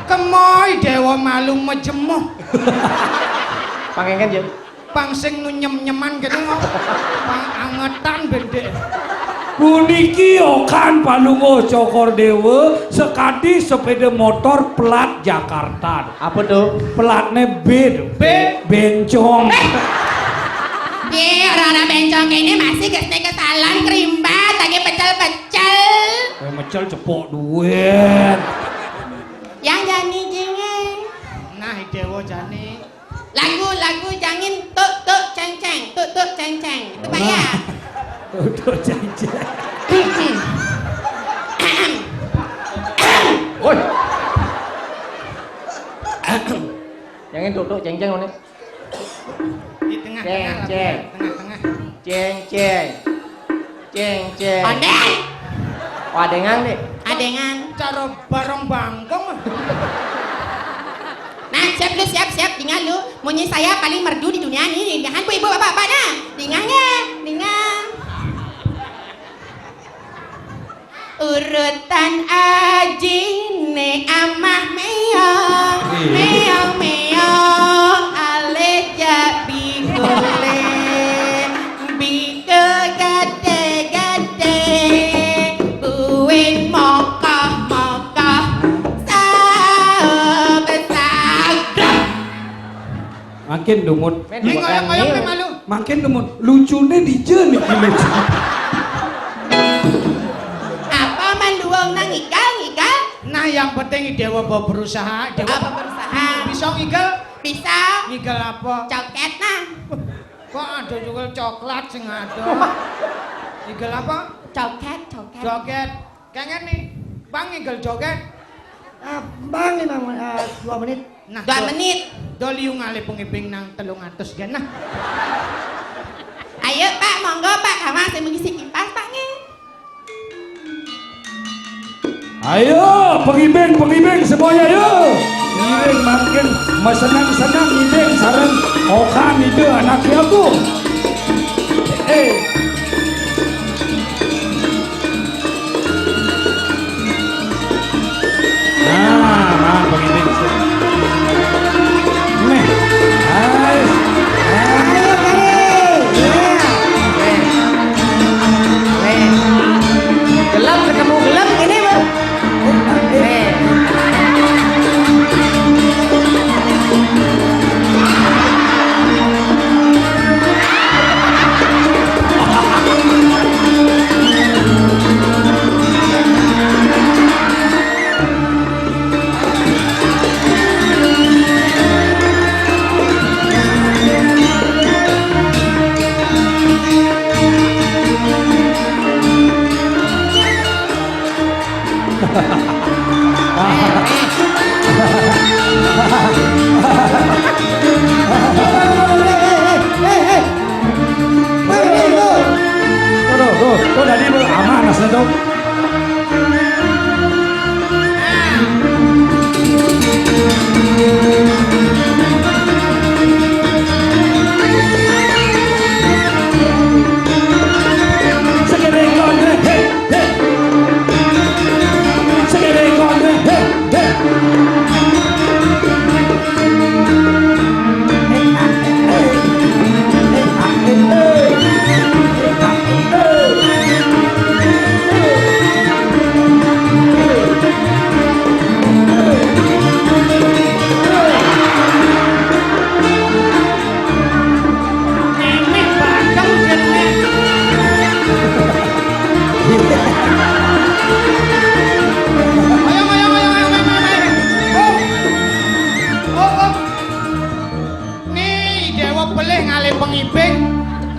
Kemoy dewa malu mejemuh. Pangengen yo. Pang sing nu nyem-nyeman kene kok. Pang angetan bendek. Puniki Okan Palungo Cokordewa sekadi sepeda motor plat Jakarta. Apa tuh? Platnya B. B. Bencong. Orang-orang bencong ini masih kesalahan kerimbat, lagi pecel-pecel. Mecel cepok duit. Yang jani jengeng. Nah, dewa jani. Lagu jangan tuk ceng-ceng, tuk ceng-ceng. Itu Pak ya. Tuh jajan. Woi. Jangan tutuk ceng-ceng nih. Di tengah Ceng, tengah ceng. tengah. Ceng-ceng. Ceng-ceng. Ondeng. Oh, adengan deh. Adengan. Cara barong bangkong. Nah, siap. Dengar lu. Munyi saya paling merdu di dunia ini. Jangan bu ibu bapak nah. Dengarnya. Urutan ajine amah meong aleja bigole bige gade buin mokoh sabesagrak. Makin dumut. Ini ngoyong-ngoyong malu. Makin dumut. Lucunya di jenik lucu. Apa manduang nang igal? Nah, yang penting dewa mau berusaha. Dewa Apa berusaha? bisa ngigal. Bisa Ngigal apa? coket nah. Kok ada juga coklat sing ada. Ngigal apa? Coket. Joget. Kangen nih. Bang ngigal joget. Bang memang 2 menit. Nah, 2 menit. Doliu ngali pengiping nang 300 gen nah. Ayo Pak, monggo Pak, kamu saya mengisi kipas Pak nge. Ayo, pengibeng semuanya yuk. Ngibeng makin senang ngibeng sareng Okan itu anaknya aku. Nah, pengibeng. Nih, guys. Ayo Kari. Gelap ketemu gelap ini bang. Tuh tadi aman asli tuh.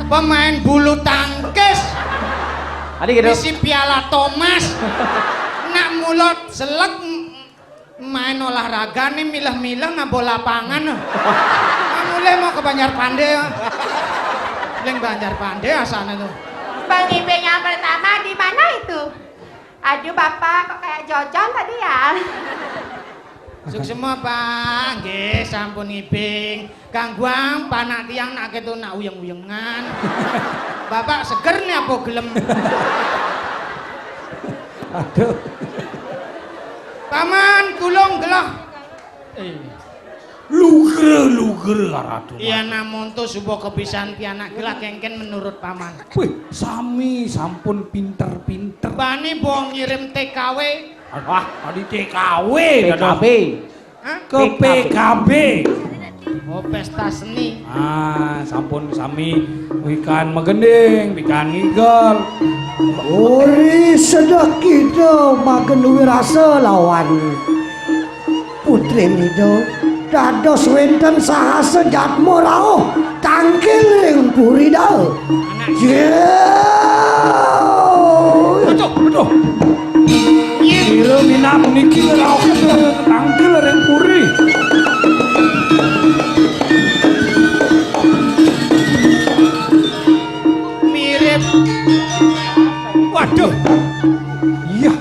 Pemain bulu tangkis. Adik gitu. Isi piala Thomas. Nak mulut selek main olahraga nih milah-milah nak bola lapangan. Mulai mau ke Banjar Pandai. Leng Banjar Pandai asana tuh. Bang Ibeng yang pertama di mana itu? Aduh Bapak kok kayak Jojon tadi ya? Suk semua Pak, nggih sampun ngibing. Gangguang panak tiang nak ketu nak uyeng-uyengan. Bapak seger nih apa gelem Aduh. Paman tulung gelah. Luger ratu. Iya namun tuh sebuah kebiasaan pianak gelah kengken menurut paman. Wih, sami sampun pinter-pinter. Bani bohong ngirim TKW. Wah, tadi TKW. PKB. Hah? Ke PKB. Oh pesta seni. Sampun sami ikan megending, ikan ngigel. Ori sedek kita magen wirasa lawan Putri Mido dados wenten saha sejatmu rauh tangkil ring puri dal. Aduh. Kira minam niki rauh tangkil ring puri. Mirip. Waduh. Iya.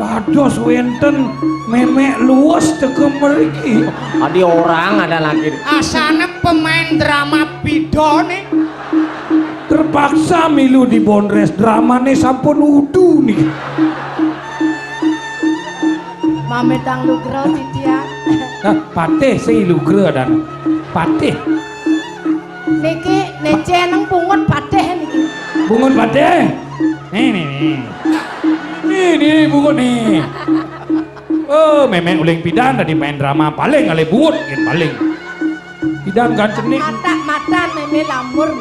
Dados wenten memek luas teke mriki. Ada orang ada lagi. Asana pemain drama Pido nih. Terpaksa milu di Bondres dramane sampun udu nih. Mametang lugro titia. Nah, patih sing lugre dan patih. Niki nece nang pungut pateh niki. Bungun patih. Nih. Ini bungun nih. Oh, memen uling pidan tadi main drama paling kali bungut kan paling. Pidan kan cenik. Mata meme lambur.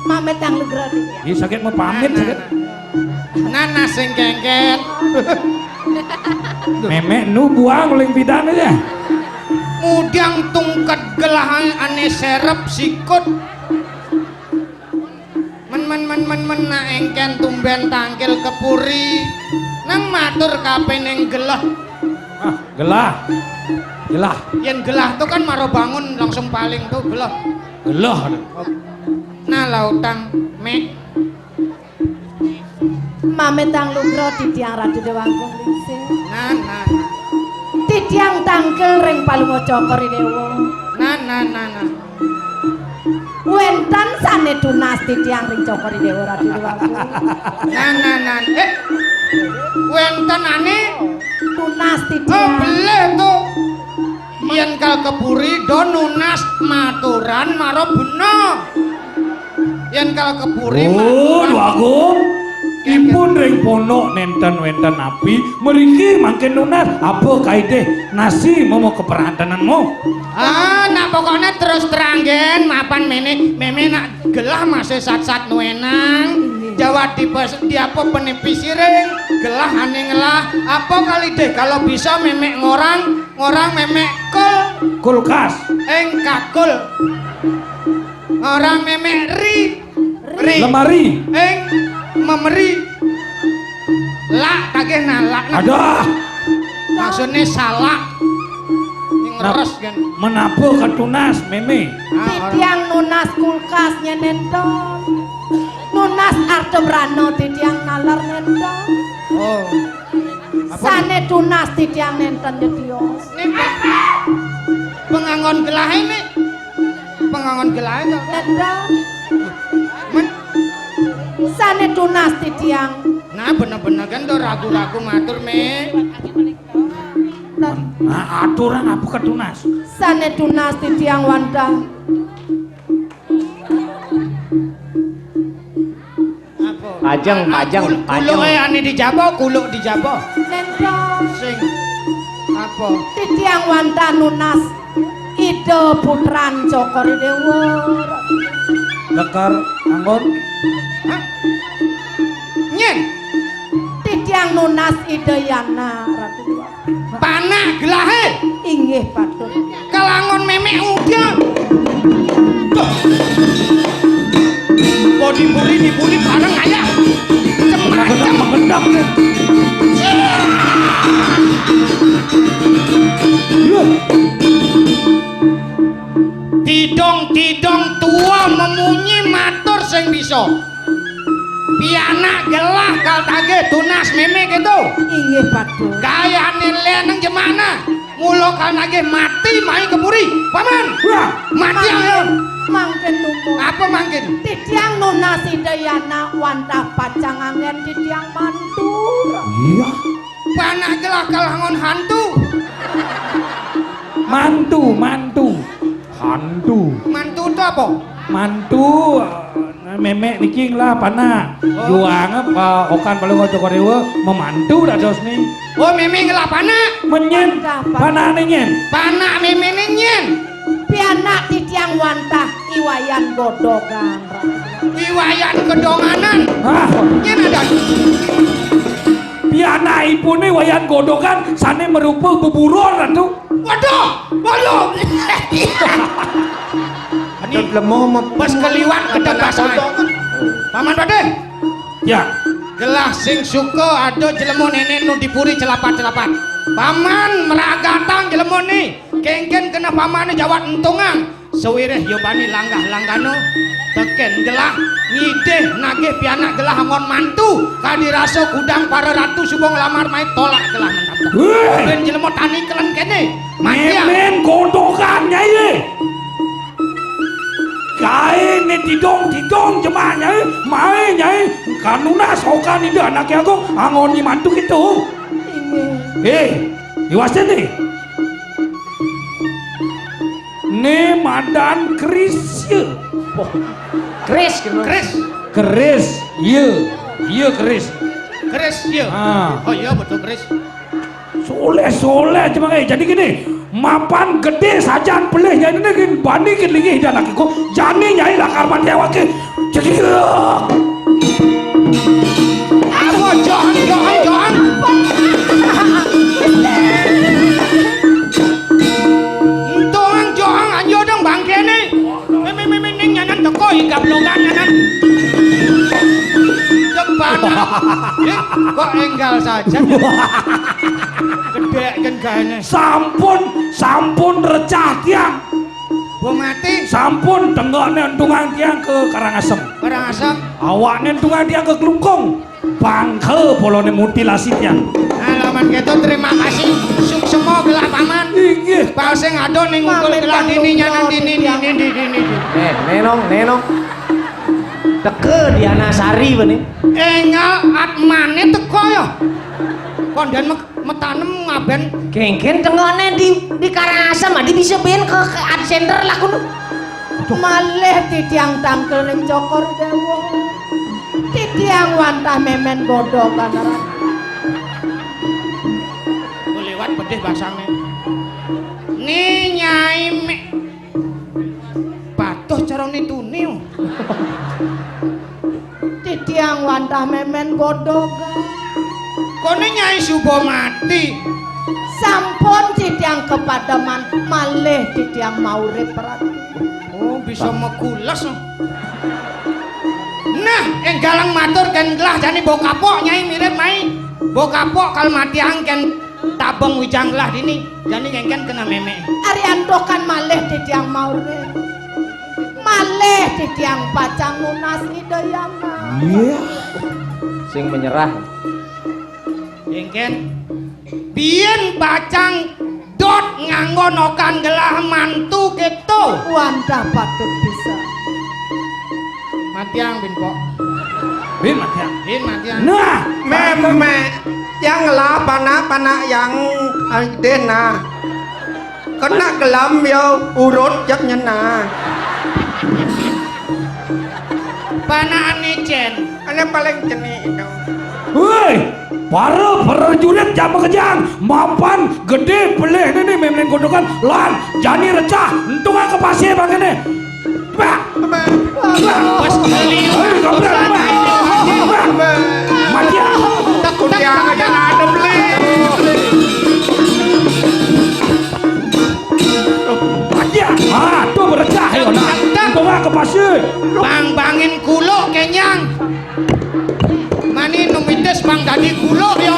Mametang lugro titia. Ih sakit mau pamit sakit. Nana sing kengken. Memek nu buang uling pidan aja. Mudang tungkat gelahan ane serep sikut. Men na engken tumben tangkil kepuri. Nang matur kape neng gelah. Gelah. Yen gelah tuh kan maro bangun langsung paling tuh gelah. Gelah. Nah lautang mek. Mametang lugro titiang Ratu Dewanggung Lingsing. Nah. Titiang tangkel ring Palungoco Koridewo. Nah. Wentan sane tunas titiang ring Cokoridewo Ratu Dewanggung. Nah. Wenten ane Tunas oh titiang. beleh tuh. Yen kal kepuri do nunas maturan maro beno. Yen kal kepuri Oh, Agung. Ipun ring ponok nenten wenten api meriki mangken nunas apa kaide nasi mau keperantananmu. Nah pokoknya terus teranggen mapan meme nak gelah masih sat-sat nuenang Jawa tipes diapa penipisi ring gelah ane ngelah apa kali deh kalau bisa memek ngorang memek Kulkas. kakul orang memek ri Lemari. memeri lak kageh nalak Ada. maksudnya salak ngeres kan Menapa ketunas meme. Titiang nunas kulkasnya nenton. Nunas Artem Rano titiang nalar nenton. oh Sane tunas titiang nenten jedios. ini pengangon gelah ini Nenton. Men, Sane tunas titiang. nah bener-bener kan tuh ragu-ragu matur me Nah, aturan apa ketunas? Sane tunas titiang wanda. Pajang. kuluk ane dijabo kuluk dijabo Nenton. sing apa Titiang wanda nunas. Ide putran Cokoridewo. Lekar anggon. hah nyen Titiang nunas ide yana Ratu Dewanggung. panah gelahe Inggih patut. kalangon memek udah dibuli bareng aja Benar mengendap nih. tidong tua memunyi matur sing bisa pianak gelah kal tage tunas memek gitu Inggih patut. kaya nilai nang jemana mulo kal tage mati mai kepuri paman Wah, mati ayo Mangke Raden Tumo. Apa mangkin? Titiang Nona Sidayana wantah pacang angen titiang mantu. Iya. Panak gelah kalangon hantu. Mantu. Hantu. Mantu itu apa? Mantu memek niki lah pana. Juang apa okan paling ojo korewa memantu dah dos nih. Oh meme gelah panak. Menyen pana nyen. Panak meme nyen. Pianak titiang wantah iwayan godogan. Iwayan kedonganan. Ah, Nyen ada. piana ipune wayan godokan sane merupa beburon atuh. Waduh, waduh. Ini bos keliwat kedap basah. Paman Bade. Ya. Gelah sing suka ada jelemu nenek nu dipuri celapat-celapat. Paman meragatang jelemu ni. Kengken kena paman jawat entungan. Sewireh yobani langgah-langgano. Teken gelah ngideh nagih pianak gelah ngon mantu. Kadiraso gudang para ratu subong lamar mai tolak gelah mentap. Hei. Ben jelemu tani kelen kene. Maya. Memen godokan nyai. Kae ne tidong jemanya mae nyai kanuna sokan ide anak aku angon ni mantu gitu. Iwasen nih. Ne madan Kris ye. Kris Keris iya Keris. Kris ya. Ah. Oh iya betul Kris. Soleh cuma jadi gini mapan gede sajan pelih jadi ini bandingin lagi dan aku jani nyai lah karman dewa ke jadi Apa Johan. Tuang Johan anjo dong bangke nih. Meme ning nyanan teko hingga blogan nyanan. Jepana. Kok enggal saja. Gede kan gane. sampun recah tiang Bu mati sampun tenggoknya entungan tiang ke Karangasem barang asam. awaknya entungan tiang ke Kelungkung bangke polone mutilasi tiang Alaman gitu terima kasih. Suksemo gelah paman. inggih Pal sing ado ning ngukul gelah dini nyanan dini. Nenong. Teke Diana Sari benih. Enggal atmane teko ya. Konden metanem ngaben Kengken tengoknya di Karangasem di bisa ben ke art center lah kudu. Malih titiang tangkel ning Cokor Dewa. Titiang wantah memen godogan. lewat pedih basangnya. Ni nyai patuh cara nituni. Titiang wantah memen godogan. Kone nyai subo mati. Sampun titiang kepadaman malih titiang maurip ratu. Oh bisa mekulas. Nah, enggalang matur kan gelah jani bau kapok nyai mirip mai. Bau kapok kal mati angken tabang wijang gelah dini. Jani ngengken kena meme. Arianto kan malih titiang maurip. Malih titiang pacang lunas idayana. iya Sing menyerah. Ngengken biyen pacang dot nganggo nokan gelah mantu gitu. Wanda patut bisa. Matiang bin kok. bin matiang Bin matiang. nah Meme yang lah panak yang dena kena gelam yo urut jak nyena Panane cen. ane paling jenis itu woi para prajurit jam kejang mapan gede pelih ini memang godokan lan jani recah entungan ke pasir bang ini pak Pas keliru. mati takut yang aja ada beli mati tuh berecah ya nak entungan ke pasir Bang-bangin kulo kenyang. Mani numides bang dadi kulo yo.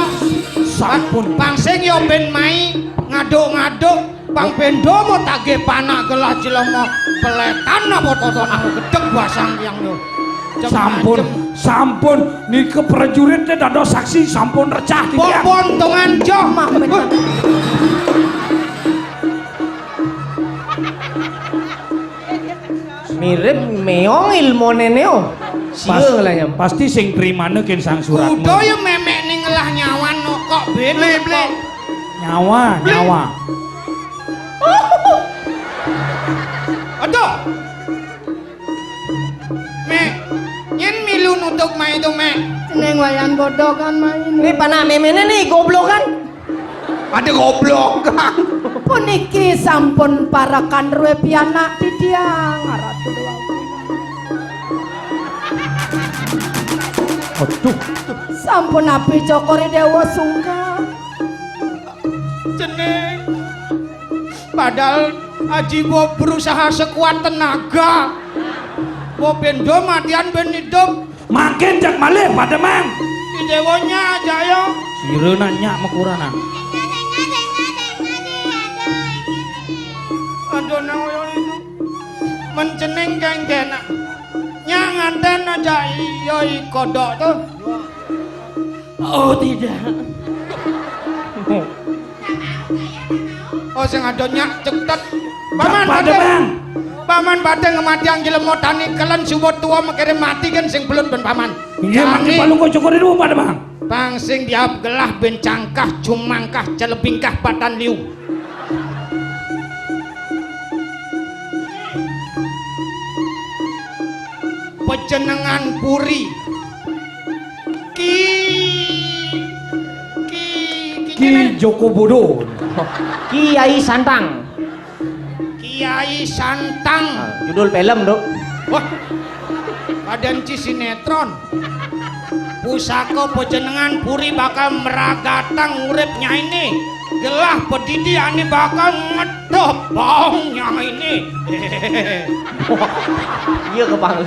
sampun Bang sing yo ben mai ngaduk-ngaduk. Bang bendo mo tage panak gelah jelema peletan apa totonan gedeg basang yang yo. sampun nih ke prajuritnya dado saksi sampun recah tiga Pontongan jo mah Mirip meong ilmone neo. Sieu lah nyam. Pasti sing primane ken sang suratmu. Kudu ya memek ning ngelah nyawan no kok bene kok. Nyawa. Aduh. Mek, yen milu nutuk mai itu mek. Neng wayan godokan main. Ini panak memene nih goblok kan. Ada goblok. Puniki sampun parakan ruwe pianak di tiang aratu doang. Aduh. Sampun api cokore dewa sungkan. Jeneng. Padahal Aji Bo berusaha sekuat tenaga. Bo bendo matian ben hidup. Makin jak malih pada mang. Di dewonya aja yo. Sireuna nyak mekuranan. Aduh nang yo itu. Menceneng kengkenak. Nyak nganten aja iyo kodok tuh. Oh tidak. Oh sing ada nyak cetet. Paman badhe ngematian jelema tani kelen suwut tuwa mekere mati kan sing belut ben paman. Inggih mangke palung kok cokore dulu pada mang. Bang sing diap gelah ben cangkah cumangkah celebingkah patan liu. Pejenengan Puri. Ki Joko Bodo. Kiai Santang. Kiai Santang. Judul film dok. Wah. Badan sinetron. Pusaka pejenengan Puri bakal meragatang uripnya ini. Gelah pedidi ani bakal ngedop baunya ini. Iya kepala.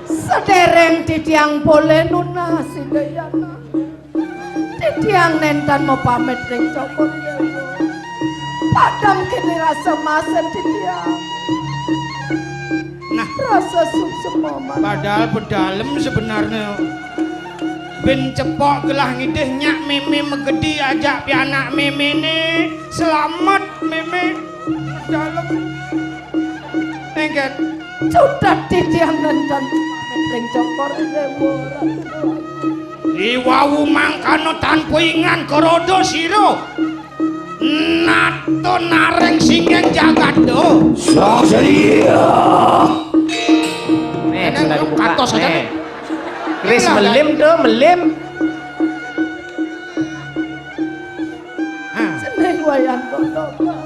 Sedereng titiang boleh nuna sidayana. Titiang nentan mau pamit ring cokor dewa. Padam kini rasa masen titiang. Nah, rasa semua padahal pedalem sebenarnya. Ben cepok gelah ngidih nyak meme megedi ajak pianak meme ne. Selamat meme. Pedalem. Engket. Cutat titiang nentan pamit ring cokor dewa. Iwawu mangkano tanpa ingan korodo siro. Nato nareng singeng jagado. Saksaya. Nih sudah dibuka. Katos aja. Nih. Chris melim tuh melim. Seneng wayan godokan.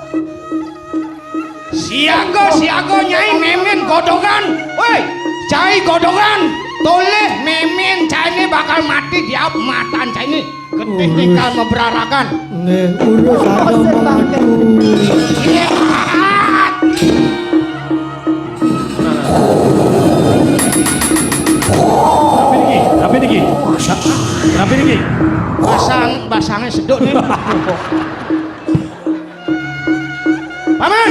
Siago nyai memen godogan. Woi, cai godogan. Toleh memen cai ini bakal mati diap matan cai ini. Ketika memberarakan. Nggih, urus ada mantu. Tapi niki. Basangnya seduk nih. Paman.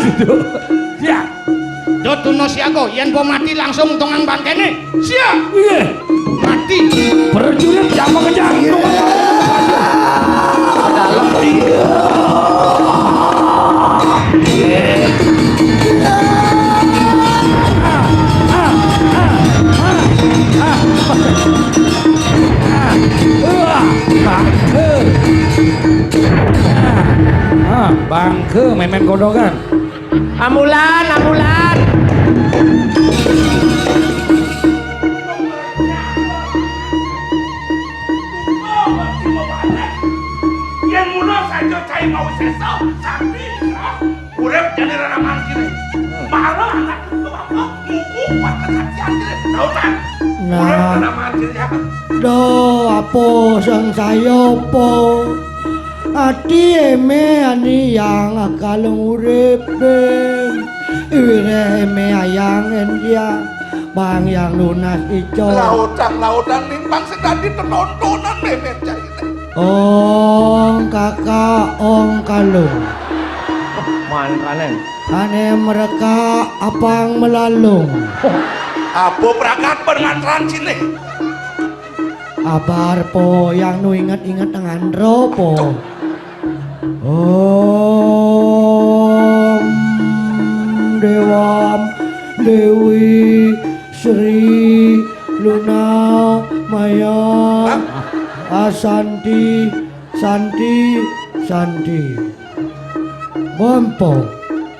Ya. Dotuno siago, yen bo mati langsung tongang bangkene. Siap. Iya. Mati. Berjulit jangan kejar. Dalam. Bangke memen godogan. Ambulan. Yang mula saja cai mau sesau, tapi urep jadi rana mangkir. Marah anak itu apa? Muku kuat kesaksian jadi tahu tak? Urep rana mangkir ya. Do apa sang saya apa? Ati eme ani yang akalung urip ben. Ire eme ayang endia bang yang lunas ijo. Lautan nimbang sedang ditontonan memet cai. Ong kakak ong kalung. Mantranen. Ane mereka apang melalung. Abo berangkat pengantran sini. Abar po yang nu ingat-ingat dengan ropo. Om Dewam Dewi, Sri, Luna, Maya, Asanti, Santi, Santi. Mampo.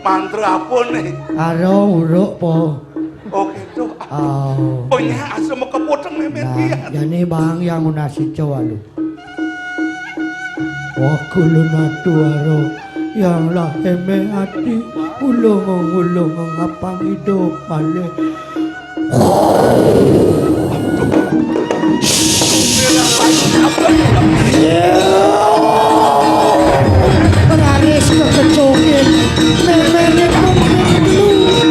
Mantra apa nih? Aro uruk po. Oh gitu. Oh. Oh ya, asal mau kepotong memet Nah, dia. jadi bang yang nasi cowalu. Aku lunatu aro yang lah eme hati ulung ngapang hidup male. Beraris kekecokin memene pun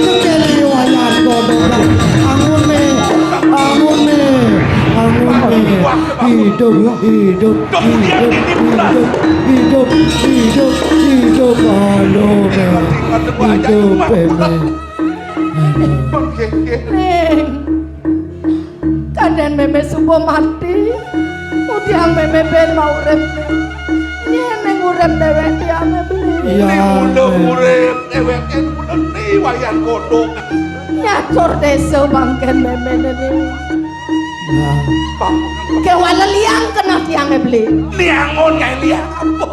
kekeli wayan godongan angun me hidup halo me hidup me Neng, kadang meme subuh mati, udiang meme ben mau urep. Neng urep dewek tiang beli. ya Urip ewek udah nih wayan godong. Nyacor desa bangken meme nene. nah Kewala liang kena tiang beli. Liangon kayak liang apa?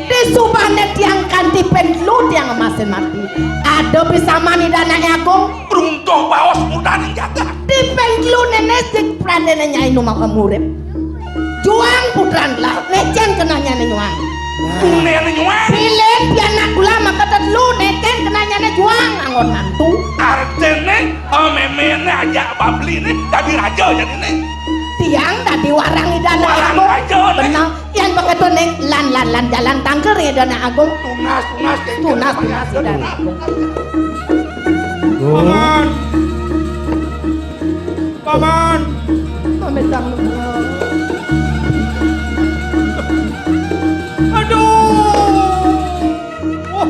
Di subane tiang kanti penlu tiang emasin mati. Ada bisa mani dana agung. Runtuh bawas muda nih jaga. Di penlu nenek sik prandene nyai numang kemurip. Juang putran lah, lecen kena nyane nyuang. Nenek nyuang. Pilih pianak gula maka tetlu lecen kena nyane juang angon mantu. Artene, memene aja babli nih, jadi raja jadi nih. Tiang tadi warangi dana Warang agung. aja, Nek. Benar, yang begitu neng lan jalan tangker ya dana agung. Tunas kayak Tunas gitu. dana agung. Paman. Paman. Pemetang Aduh. Oh.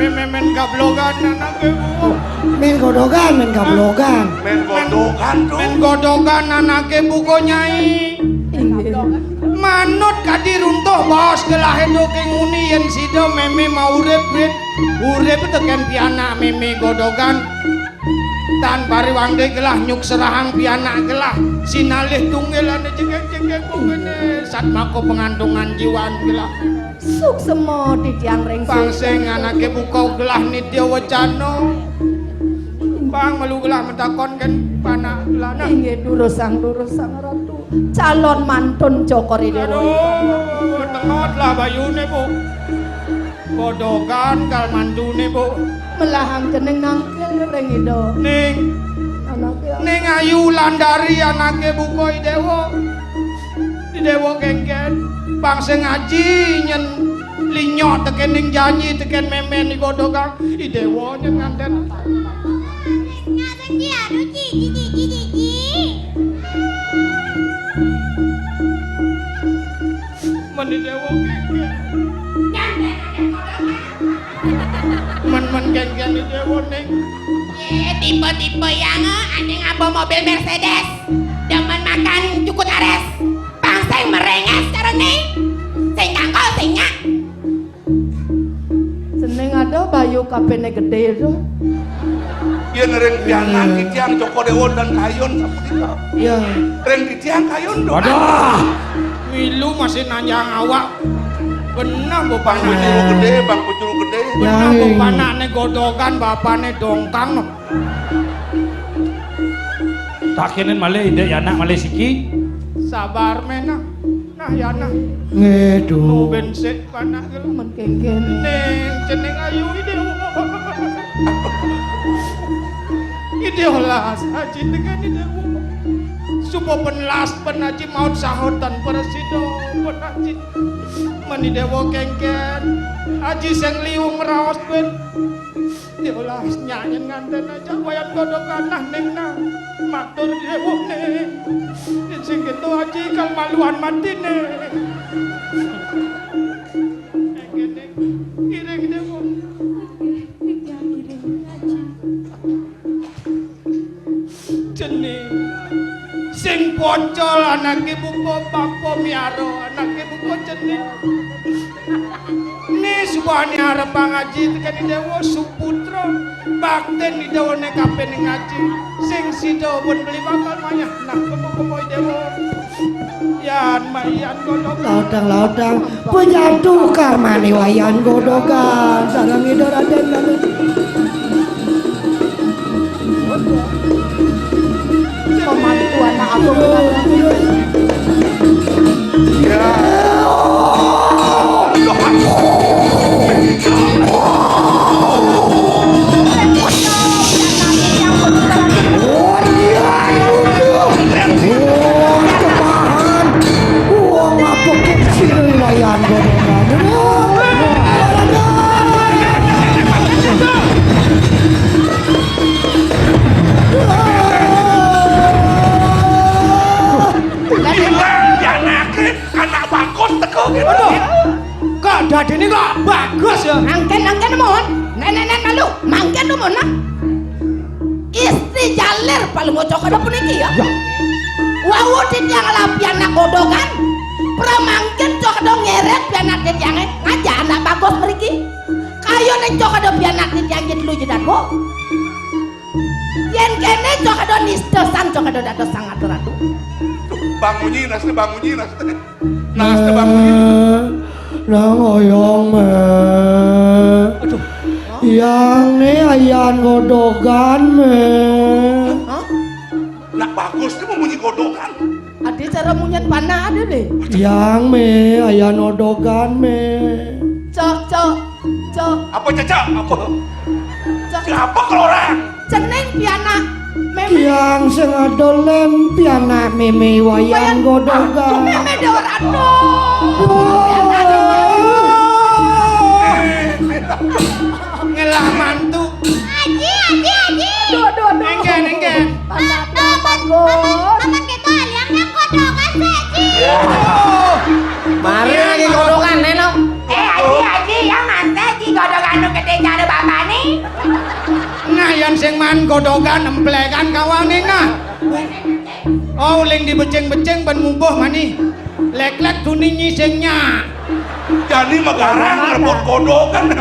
Memen gablogan anak ibu. men godogan men gablogan Men bodokan tuh. Men godogan anak ibu kok nyai. Manut kadi runtuh bos gelah itu kenguni yen sida meme mau urip teken pianak meme godogan tan pariwangde gelah nyuk serahang pianak gelah sinalih tunggelan jengeng-jengeng kene satmako pengantungan jiwan gelah Suk semua di tiang ring bangseng anake buka gelah nitya wacana bang melu gelah mentakon kan panak gelah nah Inggih durusang ratu calon mantun Joko Ridho. aduh tengot lah bayune bu godogan kal mantune bu Melahang jeneng nangkil ring Ridho. ning Anake ning ayu landari anake buka idewo kengken bangsa ngaji nyen linyok teken ning janji teken memen di godogan idewo nyen nganten men idewo kengken men kengken idewo ning Tipe-tipe yang ada ngabo mobil Mercedes demen makan cukut ares bangsa yang merenges karo nih sing kangkol sing nyak seneng ada bayu kapene gede itu. Dia ngereng pianak kitiang Joko Dewo dan Kayon seperti itu. ya Reng kitiang Kayon dong. Waduh. milu masih nanyang awak benar bu Bang panane Bujuru gede, Bang Bujuru gede. benar bu panane godogan bapane dongkang no. Tak kenen male ide anak male siki. Sabar mena nah ya nah ngedu nu bensek panak gelo Men kengken. ning jeneng ayu ide olas haji dengan ide supo penlas penaji maut sahutan persido penaji meni dewo kengken haji sing liung raos ben diolas nyanyen nganten aja wayat godokan nah ning nah matur dewo ning sing gitu haji kal maluan matine ireng dewo jeneng sing pocol anak ibu kok bapa miaro anak ibu kok jeneng ni suwani arep ngaji tekan dewa suputra bakten di dawane kabeh ngaji. Sing sida pun beli bakal mayah nah kemo-kemo dewa. Yan mayan godhogan. Laudang penyatu karmane wayan godhogan sareng ida Raden Galuh. Pemantu anak agung wayan anak bagus teko gitu. Kok dadene kok bagus ya? Angken mohon. Nenek malu, mangken lu mohon. Istri jalir paling ngocok ada puniki ya. Wawu yang lapi anak godhogan. Pramangken cok ada ngeret pianak yang ngajak anak bagus meriki. Kayo nek cok ada pianak yang dulu jedatmu. Yen kene cok ada nistosan cok ada dados sang ratu. Bangunyi nasne nasne bangunyi. Nang oyong me. Yang ne ayan godhogan me. Nak bagus ni memunyi godhogan. Ade cara munyen panah ada deh. Yang me ayan godhogan me. Cok. Apa cacak? Apa? Cok. Siapa kalau orang? Ceneng pianak. Yang sing adolen pianak meme wayan godhogan. Meme dor aduh. Ngelah mantu. Aji. Aduh. Enggen. Bagus. Aman gitu aliangnya godhogan Ji. Mari lagi godhogan neno. Aji yang mante Ji godhogan nu gede karo bapane. Nah yang sing man godhogan emplekan kawane nah. Oh ling dibeceng-beceng ben mumbuh mani. Lek-lek tuninyi sing nyak. Jadi megarang rebut godhogan.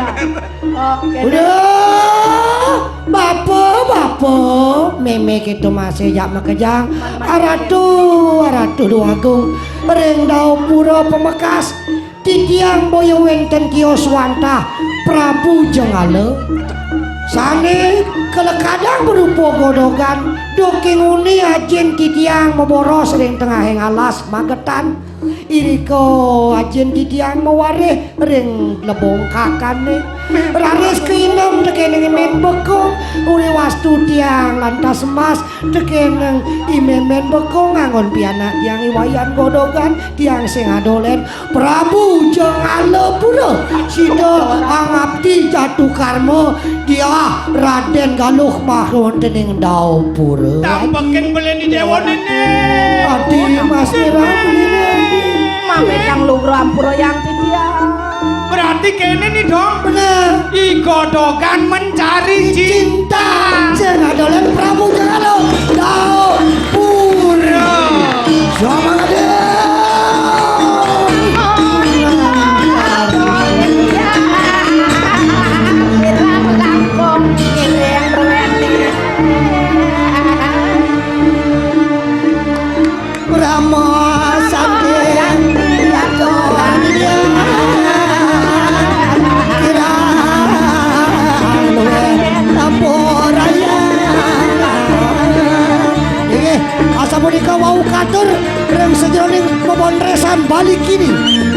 Udah, bapak, meme kita masih jak makejang. Aratu duagung, rendau pura pemekas, titiang boyo wenten kios wantah, Prabu Jengale. Sane kelekadang berupa godhogan, doking uni ajen titiang memboros ring tengah heng alas magetan. Iriko ajen titiang mewareh ring lebong kakane. Raris keinam tekeneng imen bekong uri wastu tiang lantas emas tekeneng imen bekong ngangon pianak tiang iwayan godhogan tiang sing adolen Prabu Jengale pura sida angabdi jatuh karma dia Raden Galuh mah wonten ing Dau Pura. Tampekin beleni dewa nene. Adi Mas Mira Mame yang lugro ampura yang titiang. Berarti kene nih dong. bener I godhogan mencari cinta. sing adolen Prabu Jengale Dau Pura. Sama dia. Rama Sandiang Yadoan dia Kira Luwe Tamboraya Ini asa punika wau katur rem sejroning pemondresan balik kini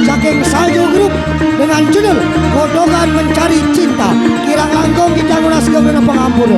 saking Salju Group dengan judul Godhogan Mencari Cinta kirang langkung kita ngulas gebrana pangambur